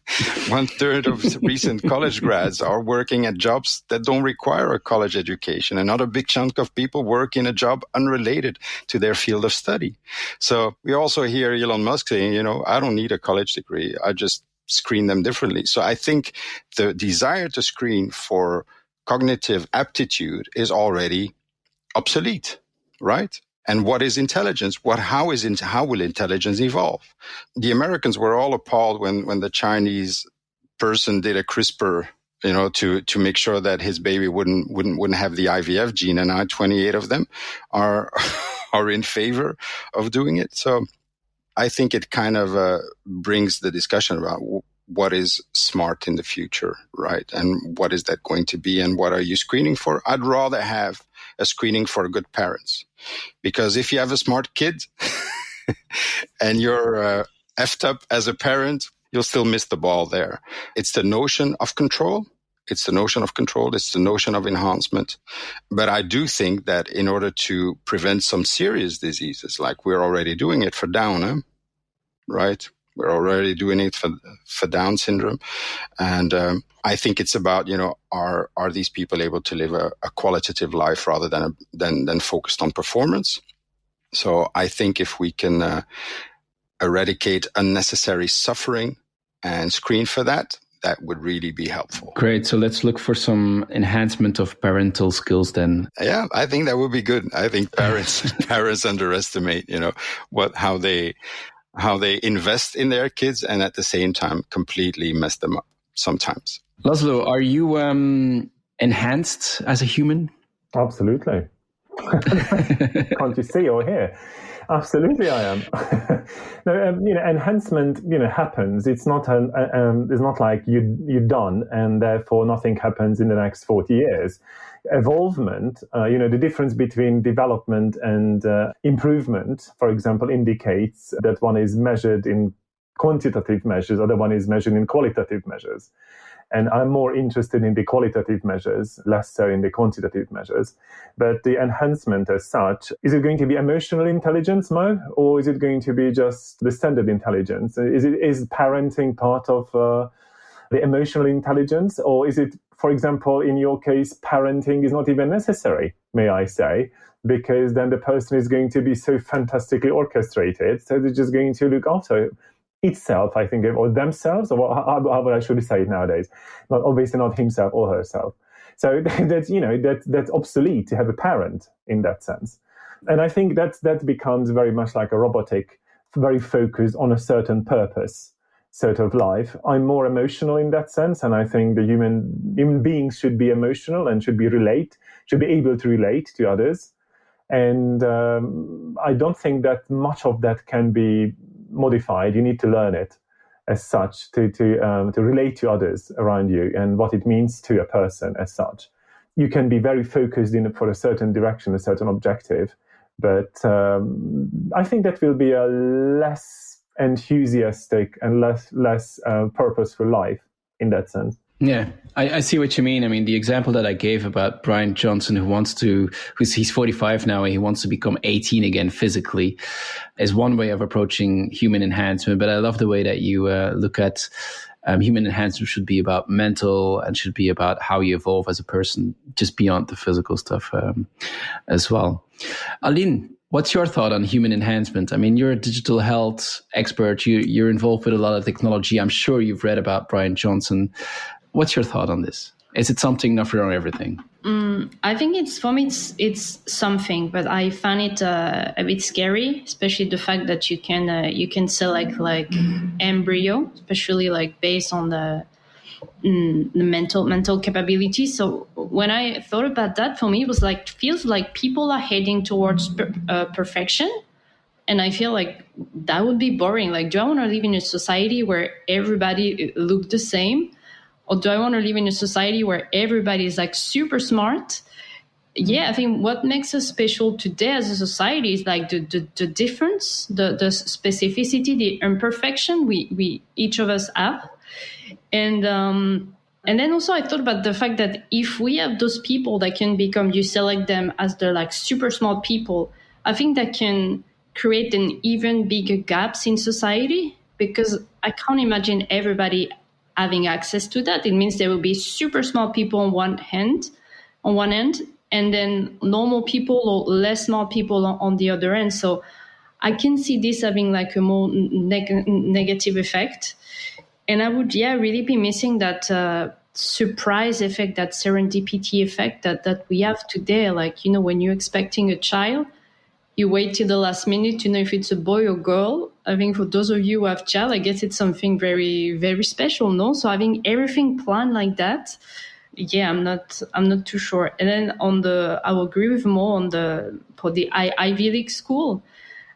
1/3 of recent college grads are working at jobs that don't require a college education. Another big chunk of people work in a job unrelated to their field of study. So we also hear Elon Musk saying, I don't need a college degree. I just screen them differently. So I think the desire to screen for cognitive aptitude is already obsolete, right? And what is intelligence? How will intelligence evolve? The Americans were all appalled when the Chinese person did a CRISPR, to make sure that his baby wouldn't have the IVF gene. And now 28 of them are in favor of doing it. So I think it kind of brings the discussion about what is smart in the future, right? And what is that going to be? And what are you screening for? I'd rather have a screening for good parents. Because if you have a smart kid and you're effed up as a parent, you'll still miss the ball there. It's the notion of control. It's the notion of enhancement. But I do think that in order to prevent some serious diseases, like we're already doing it for Down, right? We're already doing it for Down syndrome. And I think it's about, are these people able to live a qualitative life rather than focused on performance? So I think if we can eradicate unnecessary suffering and screen for that would really be helpful. Great. So let's look for some enhancement of parental skills then. Yeah, I think that would be good. I think parents underestimate, how they invest in their kids and at the same time completely mess them up sometimes. László, are you enhanced as a human? Absolutely. Can't you see or hear? Absolutely, I am. No, enhancement, happens. It's not it's not like you're done and therefore nothing happens in the next 40 years. Evolvement, the difference between development and improvement, for example, indicates that one is measured in quantitative measures, other one is measured in qualitative measures. And I'm more interested in the qualitative measures, less so in the quantitative measures. But the enhancement as such, is it going to be emotional intelligence, Mo? Or is it going to be just the standard intelligence? Is parenting part of the emotional intelligence? Or is it, for example, in your case, parenting is not even necessary, may I say, because then the person is going to be so fantastically orchestrated, so they're just going to look after itself, I think, or themselves, or how I should say it nowadays. Not obviously not himself or herself. So that's obsolete to have a parent in that sense. And I think that becomes very much like a robotic, very focused on a certain purpose sort of life. I'm more emotional in that sense, and I think the human beings should be emotional and should be able to relate to others. And I don't think that much of that can be modified. You need to learn it as such to relate to others around you and what it means to a person as such. You can be very focused for a certain direction, a certain objective, but I think that will be a less enthusiastic and less purposeful life in that sense. Yeah, I see what you mean. I mean, the example that I gave about Brian Johnson, he's 45 now and he wants to become 18 again physically, is one way of approaching human enhancement. But I love the way that you look at human enhancement should be about mental and should be about how you evolve as a person, just beyond the physical stuff as well. Aline, what's your thought on human enhancement? I mean, you're a digital health expert. You're involved with a lot of technology. I'm sure you've read about Brian Johnson. What's your thought on this? Is it something, not for everything? I think it's something, but I find it a bit scary, especially the fact that you can select like embryo, especially like based on the mental capability. So when I thought about that, for me it was like feels like people are heading towards perfection, and I feel like that would be boring. Like, do I want to live in a society where everybody look the same? Or do I want to live in a society where everybody is like super smart? Yeah, I think what makes us special today as a society is like the difference, the specificity, the imperfection we each of us have. And then also I thought about the fact that if we have those people that can become, you select them as the like super smart people, I think that can create an even bigger gaps in society. Because I can't imagine everybody having access to that. It means there will be super smart people on one end, and then normal people or less smart people on the other end. So I can see this having like a more negative effect. And I would, really be missing that surprise effect, that serendipity effect that we have today. Like, when you're expecting a child, you wait till the last minute to know if it's a boy or girl. I think for those of you who have child, I guess it's something very, very special, no? So having everything planned like that, I'm not too sure. And then I will agree with more for the Ivy League school.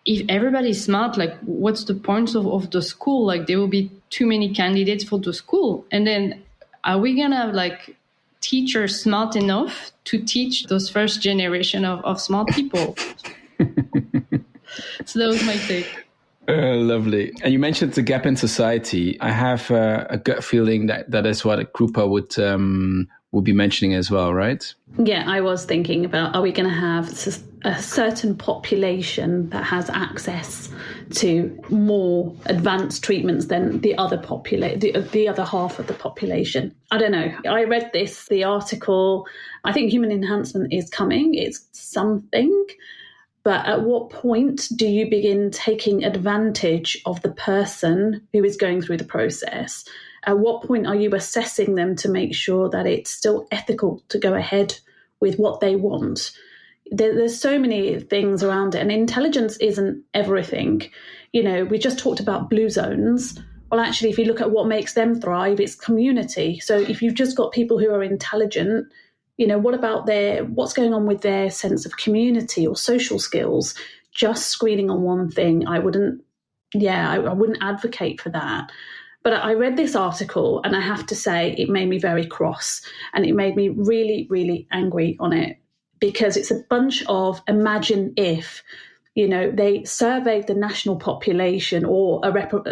If everybody's smart, like what's the point of the school? Like there will be too many candidates for the school. And then are we going to have like teachers smart enough to teach those first generation of smart people? So that was my take. Lovely. And you mentioned the gap in society. I have a gut feeling that is what Krupa would be mentioning as well, right? Yeah, I was thinking about, are we going to have a certain population that has access to more advanced treatments than the other the other half of the population? I don't know. I read the article. I think human enhancement is coming. It's something. But at what point do you begin taking advantage of the person who is going through the process? At what point are you assessing them to make sure that it's still ethical to go ahead with what they want? There's so many things around it, and intelligence isn't everything. We just talked about blue zones. Well, actually, if you look at what makes them thrive, it's community. So if you've just got people who are intelligent, what about what's going on with their sense of community or social skills? Just screening on one thing, I wouldn't advocate for that. But I read this article and I have to say it made me very cross, and it made me really, really angry on it, because it's a bunch of imagine if, they surveyed the national population, or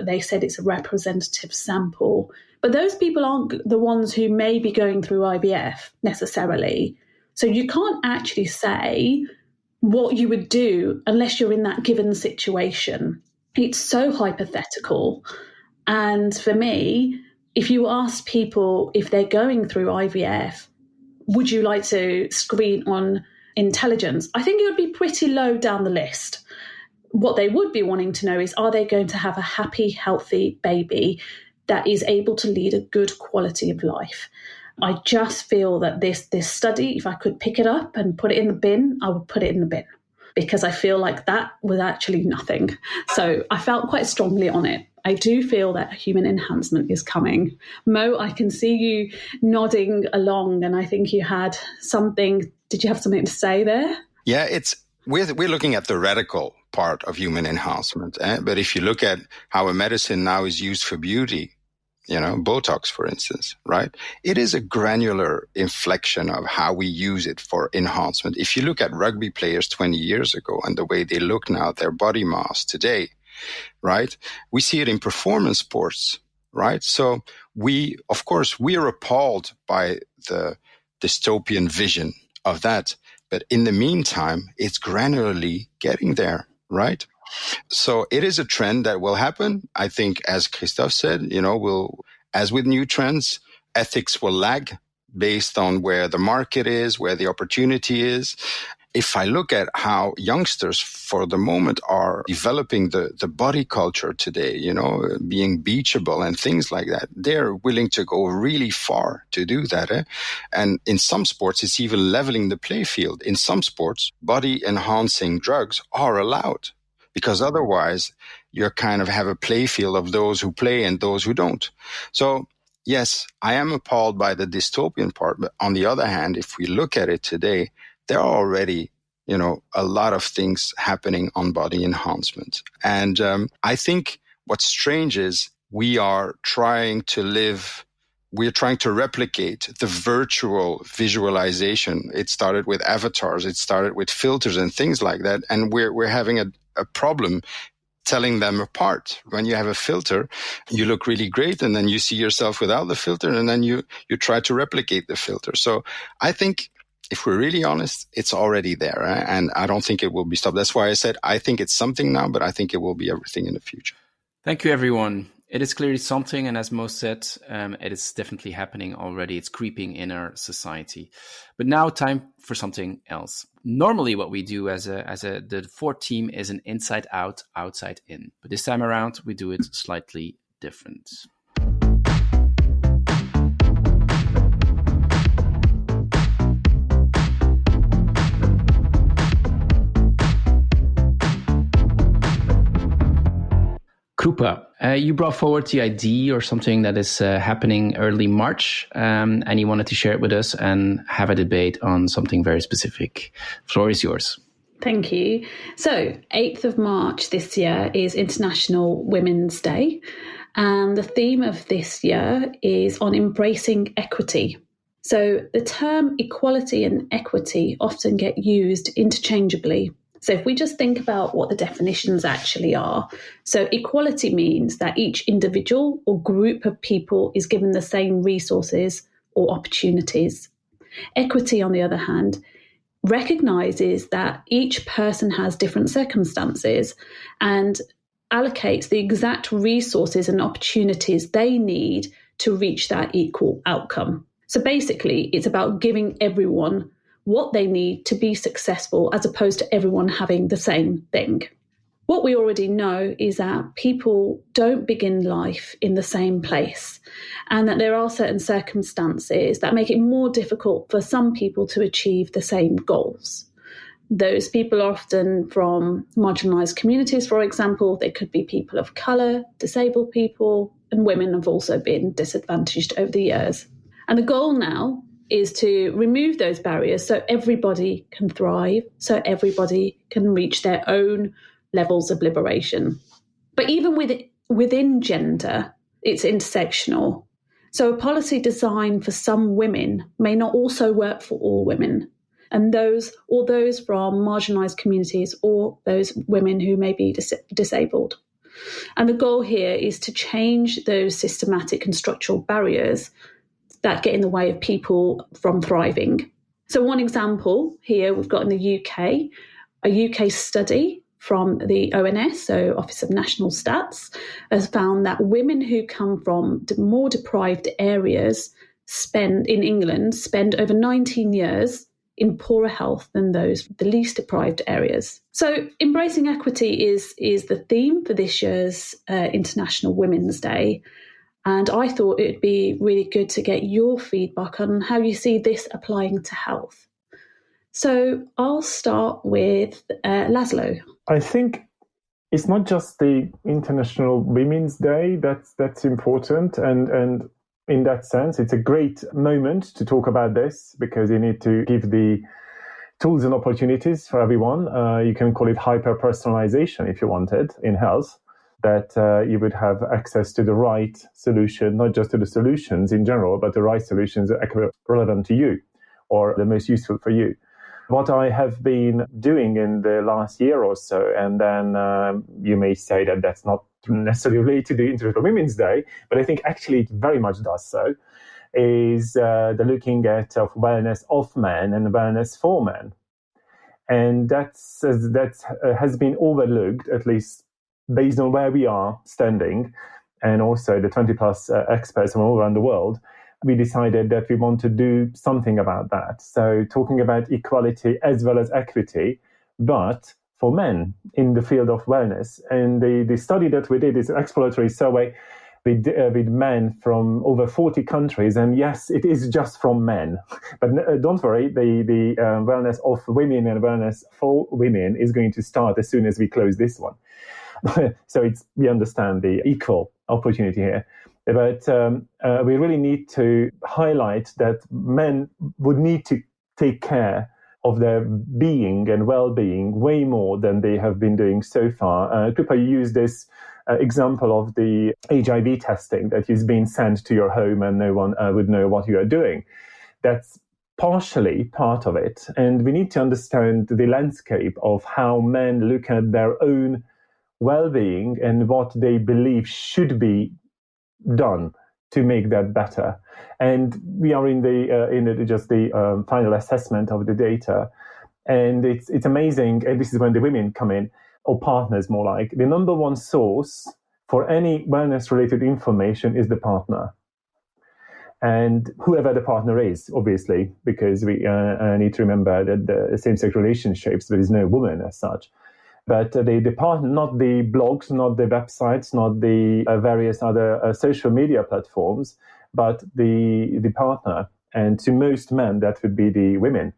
they said it's a representative sample. But those people aren't the ones who may be going through IVF necessarily. So you can't actually say what you would do unless you're in that given situation. It's so hypothetical. And for me, if you ask people if they're going through IVF, would you like to screen on intelligence? I think it would be pretty low down the list. What they would be wanting to know is, are they going to have a happy, healthy baby that is able to lead a good quality of life? I just feel that this study, if I could pick it up and put it in the bin, I would put it in the bin, because I feel like that was actually nothing. So I felt quite strongly on it. I do feel that human enhancement is coming. Mo, I can see you nodding along, and I think you had something. Did you have something to say there? Yeah, we're looking at the radical part of human enhancement. But if you look at how a medicine now is used for beauty, Botox, for instance, right? It is a granular inflection of how we use it for enhancement. If you look at rugby players 20 years ago and the way they look now, their body mass today, right? We see it in performance sports, right? So we are appalled by the dystopian vision of that. But in the meantime, it's granularly getting there, right? So it is a trend that will happen. I think, as Christophe said, as with new trends, ethics will lag based on where the market is, where the opportunity is. If I look at how youngsters for the moment are developing the body culture today, being beachable and things like that, they're willing to go really far to do that. And in some sports, it's even leveling the play field. In some sports, body enhancing drugs are allowed, because otherwise you kind of have a play field of those who play and those who don't. So yes, I am appalled by the dystopian part. But on the other hand, if we look at it today, there are already, a lot of things happening on body enhancement. And I think what's strange is we're trying to replicate the virtual visualization. It started with avatars, it started with filters and things like that. And we're having a problem telling them apart. When you have a filter, you look really great, and then you see yourself without the filter, and then you try to replicate the filter. So I think, if we're really honest, it's already there, and I don't think it will be stopped. That's why I said I think it's something now, but I think it will be everything in the future. Thank you, everyone. It is clearly something, and as Mo said, it is definitely happening already. It's creeping in our society. But now, time for something else. Normally, what we do as the fourth team is an inside out, outside in. But this time around, we do it slightly different. Krupa, you brought forward the idea or something that is happening early March, and you wanted to share it with us and have a debate on something very specific. The floor is yours. Thank you. So 8th of March this year is International Women's Day, and the theme of this year is on embracing equity. So the term equality and equity often get used interchangeably. So if we just think about what the definitions actually are, so equality means that each individual or group of people is given the same resources or opportunities. Equity, on the other hand, recognises that each person has different circumstances and allocates the exact resources and opportunities they need to reach that equal outcome. So basically, it's about giving everyone what they need to be successful, as opposed to everyone having the same thing. What we already know is that people don't begin life in the same place, and that there are certain circumstances that make it more difficult for some people to achieve the same goals. Those people are often from marginalised communities, for example. They could be people of colour, disabled people, and women have also been disadvantaged over the years. And the goal now is to remove those barriers so everybody can thrive, so everybody can reach their own levels of liberation. But even within gender, it's intersectional. So a policy designed for some women may not also work for all women, and those from marginalised communities or those women who may be disabled. And the goal here is to change those systematic and structural barriers that get in the way of people from thriving. So one example here we've got in the UK, a UK study from the ONS, so Office of National Stats, has found that women who come from more deprived areas in England spend over 19 years in poorer health than those the least deprived areas. So embracing equity is the theme for this year's International Women's Day. And I thought it'd be really good to get your feedback on how you see this applying to health. So I'll start with László. I think it's not just the International Women's Day that's important. And in that sense, it's a great moment to talk about this, because you need to give the tools and opportunities for everyone. You can call it hyper-personalization if you wanted in health. That you would have access to the right solution, not just to the solutions in general, but the right solutions that are relevant to you or the most useful for you. What I have been doing in the last year or so, and then you may say that that's not necessarily related to the International Women's Day, but I think actually it very much does so, is the looking at of wellness of men and wellness for men. And that has been overlooked, at least based on where we are standing, and also the 20 plus experts from all around the world. We decided that we want to do something about that. So talking about equality as well as equity, but for men in the field of wellness. And the study that we did is an exploratory survey with men from over 40 countries. And yes, it is just from men. But don't worry, the wellness of women and wellness for women is going to start as soon as we close this one. So we understand the equal opportunity here. But we really need to highlight that men would need to take care of their being and well-being way more than they have been doing so far. Krupa, you used this example of the HIV testing that is being sent to your home and no one would know what you are doing. That's partially part of it. And we need to understand the landscape of how men look at their own well-being and what they believe should be done to make that better. And we are in the final assessment of the data, and it's amazing. And this is when the women come in, or partners more like. The number one source for any wellness-related information is the partner. And whoever the partner is, obviously, because we need to remember that the same-sex relationships, there is no woman as such. But the partner, not the blogs, not the websites, not the various other social media platforms, but the partner. And to most men, that would be the women.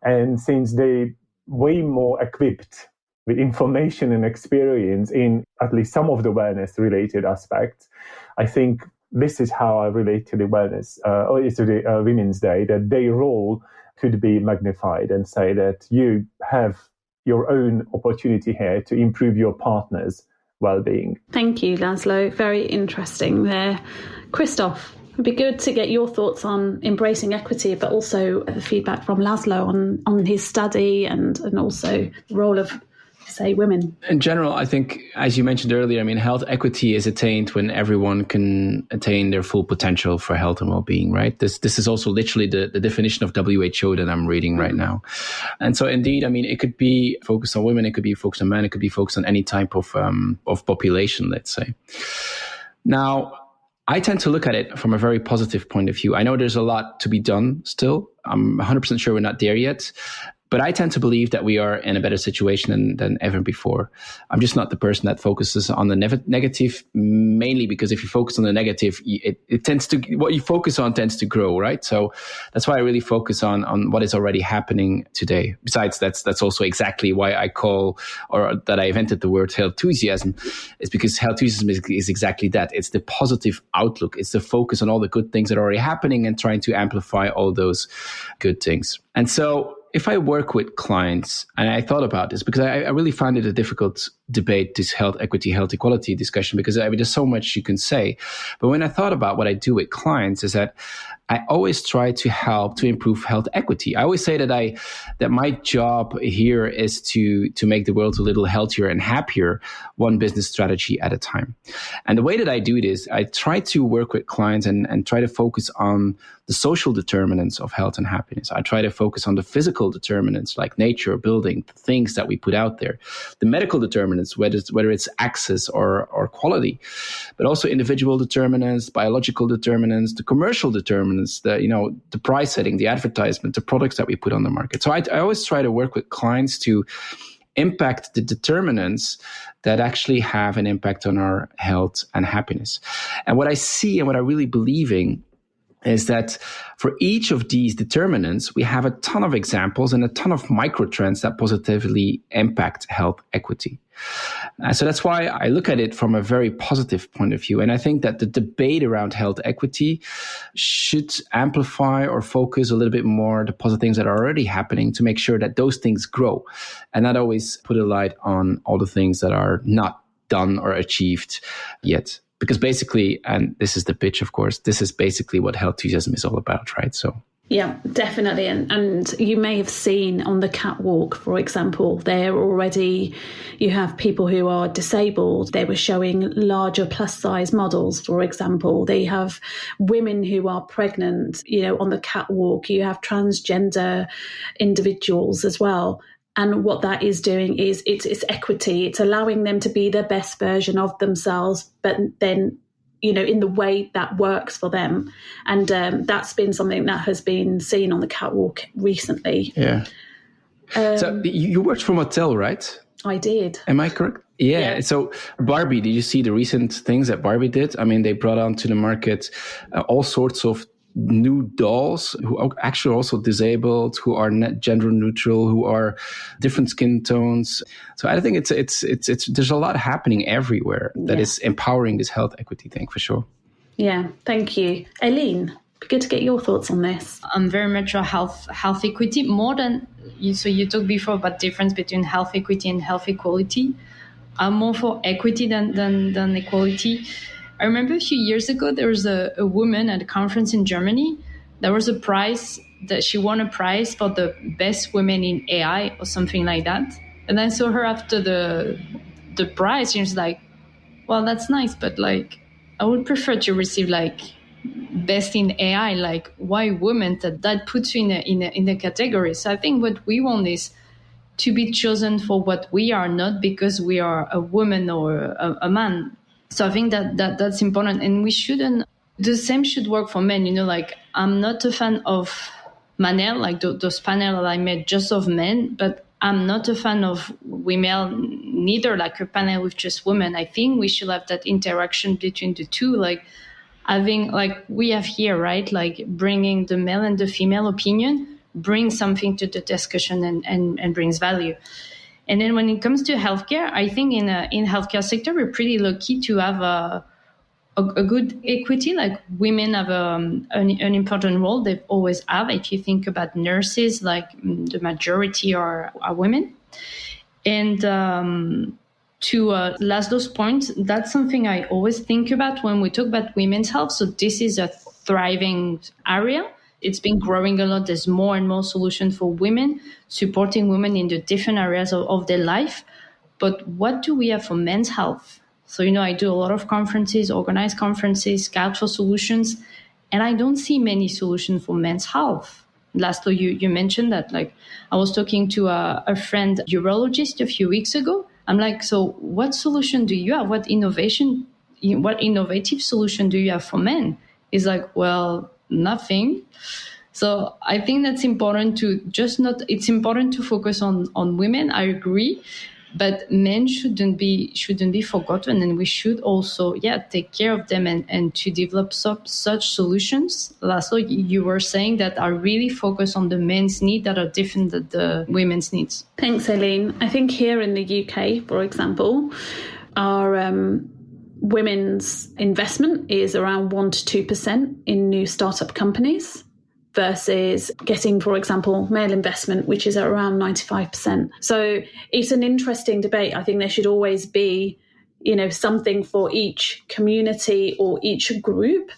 And since they're way more equipped with information and experience in at least some of the wellness-related aspects, I think this is how I relate to the wellness, or to the Women's Day, that their role could be magnified and say that you have your own opportunity here to improve your partner's well-being. Thank you, László. Very interesting there. Christophe, it'd be good to get your thoughts on embracing equity, but also the feedback from László on his study and also the role of, say, women. In general, I think, as you mentioned earlier, I mean, health equity is attained when everyone can attain their full potential for health and well-being, right? This is also literally the definition of WHO that I'm reading right now. And so indeed, I mean, it could be focused on women, it could be focused on men, it could be focused on any type of population, let's say. Now, I tend to look at it from a very positive point of view. I know there's a lot to be done still. I'm 100% sure we're not there yet. But I tend to believe that we are in a better situation than ever before. I'm just not the person that focuses on the negative, mainly because if you focus on the negative, it tends to, what you focus on tends to grow, right? So that's why I really focus on what is already happening today. Besides, that's also exactly why I call, or that I invented the word healthusiasm, is because healthusiasm is exactly that. It's the positive outlook. It's the focus on all the good things that are already happening and trying to amplify all those good things. And so if I work with clients, and I thought about this because I really find it a difficult debate, this health equity, health equality discussion, because I mean, there's so much you can say. But when I thought about what I do with clients is that I always try to help to improve health equity. I always say that my job here is to make the world a little healthier and happier, one business strategy at a time. And the way that I do this, I try to work with clients and try to focus on the social determinants of health and happiness. I try to focus on the physical determinants like nature, building, the things that we put out there, the medical determinants, whether it's access or quality, but also individual determinants, biological determinants, the commercial determinants, the price setting, the advertisement, the products that we put on the market. So I always try to work with clients to impact the determinants that actually have an impact on our health and happiness. And what I see and what I really believe in is that for each of these determinants, we have a ton of examples and a ton of micro trends that positively impact health equity. So that's why I look at it from a very positive point of view. And I think that the debate around health equity should amplify or focus a little bit more the positive things that are already happening to make sure that those things grow and not always put a light on all the things that are not done or achieved yet. Because basically, and this is the pitch, of course, this is basically what healthusiasm is all about, right? So. Yeah, definitely. And you may have seen on the catwalk, for example, you have people who are disabled. They were showing larger plus size models, for example. They have women who are pregnant, on the catwalk. You have transgender individuals as well. And what that is doing is it's equity. It's allowing them to be the best version of themselves, but then, in the way that works for them. And that's been something that has been seen on the catwalk recently. Yeah. So you worked for Mattel, right? I did. Am I correct? Yeah. So Barbie, did you see the recent things that Barbie did? I mean, they brought onto the market all sorts of new dolls who are actually also disabled, who are gender neutral, who are different skin tones. So I think it's there's a lot happening everywhere that is empowering this health equity thing for sure. Yeah, thank you. Eileen, be good to get your thoughts on this. I'm very much a health equity more than you. So you talked before about difference between health equity and health equality. I'm more for equity than equality. I remember a few years ago, there was a woman at a conference in Germany. There was a prize that she won a prize for the best women in AI or something like that. And I saw her after the prize. She was like, well, that's nice, but I would prefer to receive best in AI. Why women? That puts you in a category. So I think what we want is to be chosen for what we are, not because we are a woman or a man. So I think that's important, and we shouldn't. The same should work for men. Like I'm not a fan of panel, like those panels I made just of men, but I'm not a fan of women, neither like a panel with just women. I think we should have that interaction between the two, like having, like we have here, right? Like bringing the male and the female opinion, brings something to the discussion and brings value. And then when it comes to healthcare, I think in healthcare sector, we're pretty lucky to have a good equity. Like women have an important role. They've always have. If you think about nurses, like the majority are women. And to László's point, that's something I always think about when we talk about women's health. So this is a thriving area. It's been growing a lot. There's more and more solutions for women, supporting women in the different areas of their life. But what do we have for men's health? So, I do a lot of conferences, organize conferences, scout for solutions, and I don't see many solutions for men's health. László, you mentioned that. Like, I was talking to a friend, urologist, a few weeks ago. I'm like, so what solution do you have? What innovative solution do you have for men? He's like, well, nothing. So I think that's important to it's important to focus on women. I agree. But men shouldn't be forgotten, and we should also, take care of them and to develop such solutions. László, you were saying that are really focused on the men's needs that are different than the women's needs. Thanks, Eileen. I think here in the UK, for example, our women's investment is around 1% to 2% in new startup companies, versus getting, for example, male investment, which is at around 95%. So it's an interesting debate. I think there should always be, something for each community or each group,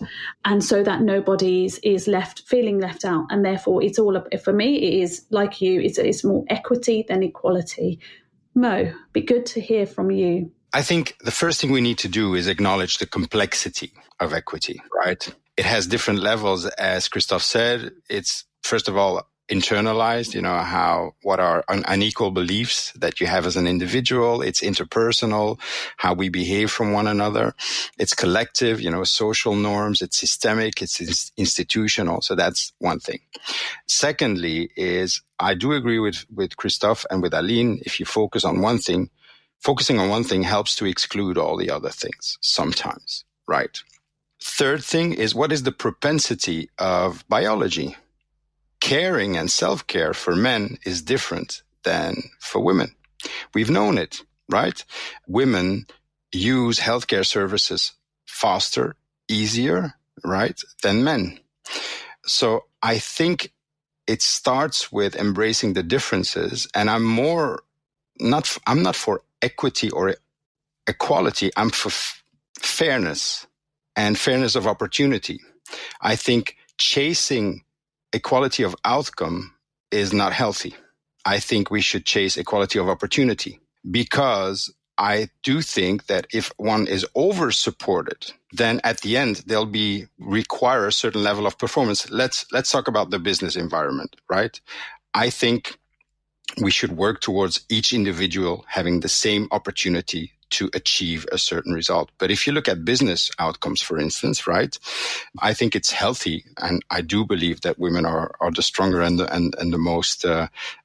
and so that nobody is feeling left out. And therefore, it's all for me. It is like you. It's more equity than equality. Mo, be good to hear from you. I think the first thing we need to do is acknowledge the complexity of equity, right? It has different levels, as Christophe said. It's, first of all, internalized, what are unequal beliefs that you have as an individual. It's interpersonal, how we behave from one another. It's collective, social norms. It's systemic. It's institutional. So that's one thing. Secondly is, I do agree with Christophe and with Aline. If you focusing on one thing helps to exclude all the other things sometimes, right? Third thing is, what is the propensity of biology? Caring and self-care for men is different than for women. We've known it, right? Women use healthcare services faster, easier, right, than men. So I think it starts with embracing the differences. And I'm not for equity or equality. I'm for fairness. And fairness of opportunity. I think chasing equality of outcome is not healthy. I think we should chase equality of opportunity, because I do think that if one is over-supported, then at the end they'll require a certain level of performance. Let's talk about the business environment, right? I think we should work towards each individual having the same opportunity to achieve a certain result. But if you look at business outcomes, for instance, right, I think it's healthy. And I do believe that women are the stronger and the most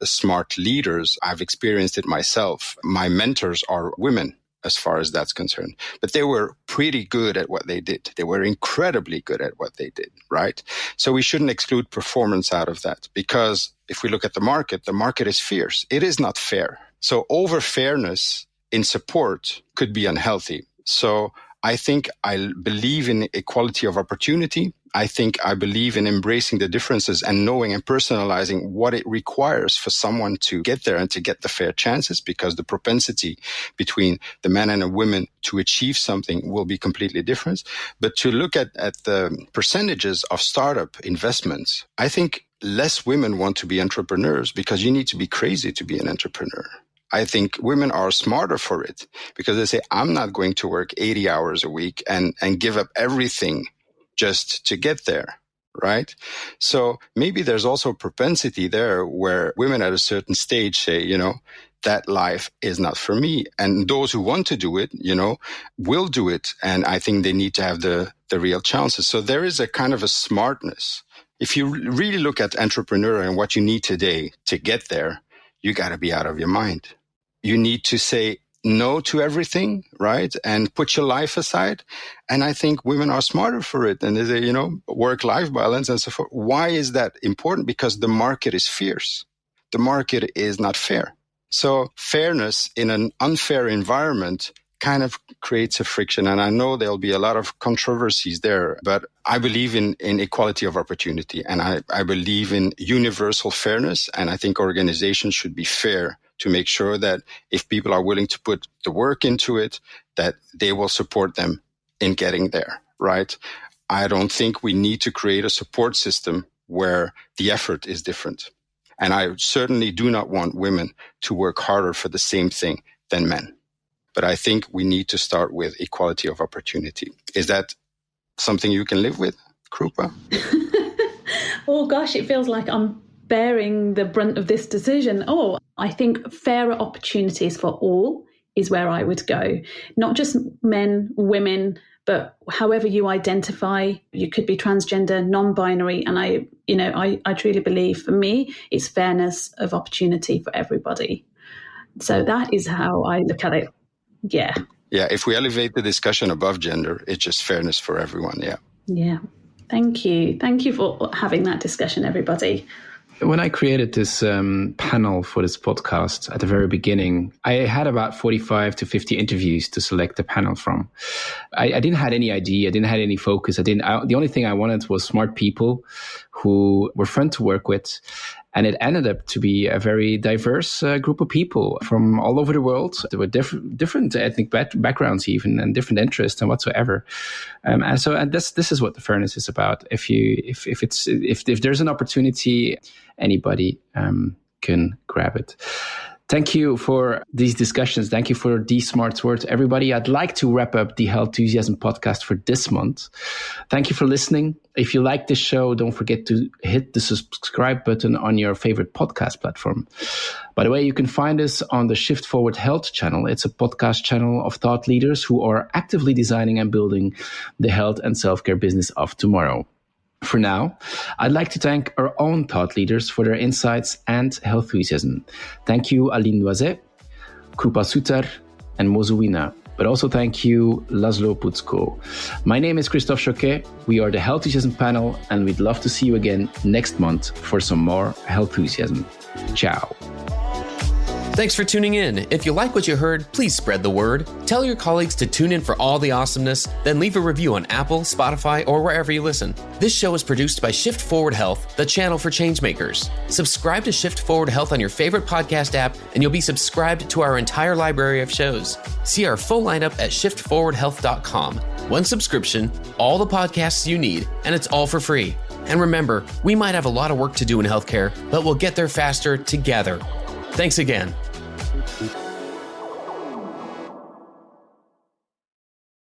smart leaders. I've experienced it myself. My mentors are women, as far as that's concerned. But they were pretty good at what they did. They were incredibly good at what they did, right? So we shouldn't exclude performance out of that, because if we look at the market is fierce. It is not fair. So over fairness in support could be unhealthy. So I think I believe in equality of opportunity. I believe in embracing the differences and knowing and personalizing what it requires for someone to get there and to get the fair chances, because the propensity between the men and the women to achieve something will be completely different. But to look at the percentages of startup investments, I think less women want to be entrepreneurs, because you need to be crazy to be an entrepreneur. I think women are smarter for it, because they say, I'm not going to work 80 hours a week and give up everything just to get there. right? So maybe there's also a propensity there where women at a certain stage say, that life is not for me. And those who want to do it, will do it. And I think they need to have the real chances. So there is a kind of a smartness. If you really look at entrepreneur and what you need today to get there, you got to be out of your mind. You need to say no to everything, right? And put your life aside. And I think women are smarter for it. And they say, work-life balance and so forth. Why is that important? Because the market is fierce. The market is not fair. So fairness in an unfair environment kind of creates a friction. And I know there'll be a lot of controversies there, but I believe in equality of opportunity. And I believe in universal fairness. And I think organizations should be fair to make sure that if people are willing to put the work into it, that they will support them in getting there, right? I don't think we need to create a support system where the effort is different. And I certainly do not want women to work harder for the same thing than men. But I think we need to start with equality of opportunity. Is that something you can live with, Krupa? Oh, gosh, it feels like I'm bearing the brunt of this decision. Oh, I think fairer opportunities for all is where I would go. Not just men, women, but however you identify. You could be transgender, non-binary. And I truly believe, for me, it's fairness of opportunity for everybody. So that is how I look at it. Yeah. Yeah. If we elevate the discussion above gender, it's just fairness for everyone. Yeah. Yeah. Thank you. Thank you for having that discussion, everybody. When I created this panel for this podcast at the very beginning, I had about 45 to 50 interviews to select the panel from. I didn't have any idea. I didn't have any focus. The only thing I wanted was smart people who were fun to work with. And it ended up to be a very diverse group of people from all over the world. There were different ethnic backgrounds even, and different interests and whatsoever. And this is what the fairness is about. If there's an opportunity, anybody can grab it. Thank you for these discussions. Thank you for these smart words, everybody. I'd like to wrap up the Health Enthusiasm podcast for this month. Thank you for listening. If you like this show, don't forget to hit the subscribe button on your favorite podcast platform. By the way, you can find us on the Shift Forward Health channel. It's a podcast channel of thought leaders who are actively designing and building the health and self-care business of tomorrow. For now, I'd like to thank our own thought leaders for their insights and health enthusiasm. Thank you, Aline Loiset, Krupa Sutar, and Mozuina. But also thank you, László Puczkó. My name is Christophe Jauquet. We are the Health Enthusiasm panel, and we'd love to see you again next month for some more health enthusiasm. Ciao. Thanks for tuning in. If you like what you heard, please spread the word. Tell your colleagues to tune in for all the awesomeness, then leave a review on Apple, Spotify, or wherever you listen. This show is produced by Shift Forward Health, the channel for changemakers. Subscribe to Shift Forward Health on your favorite podcast app, and you'll be subscribed to our entire library of shows. See our full lineup at shiftforwardhealth.com. One subscription, all the podcasts you need, and it's all for free. And remember, we might have a lot of work to do in healthcare, but we'll get there faster together. Thanks again.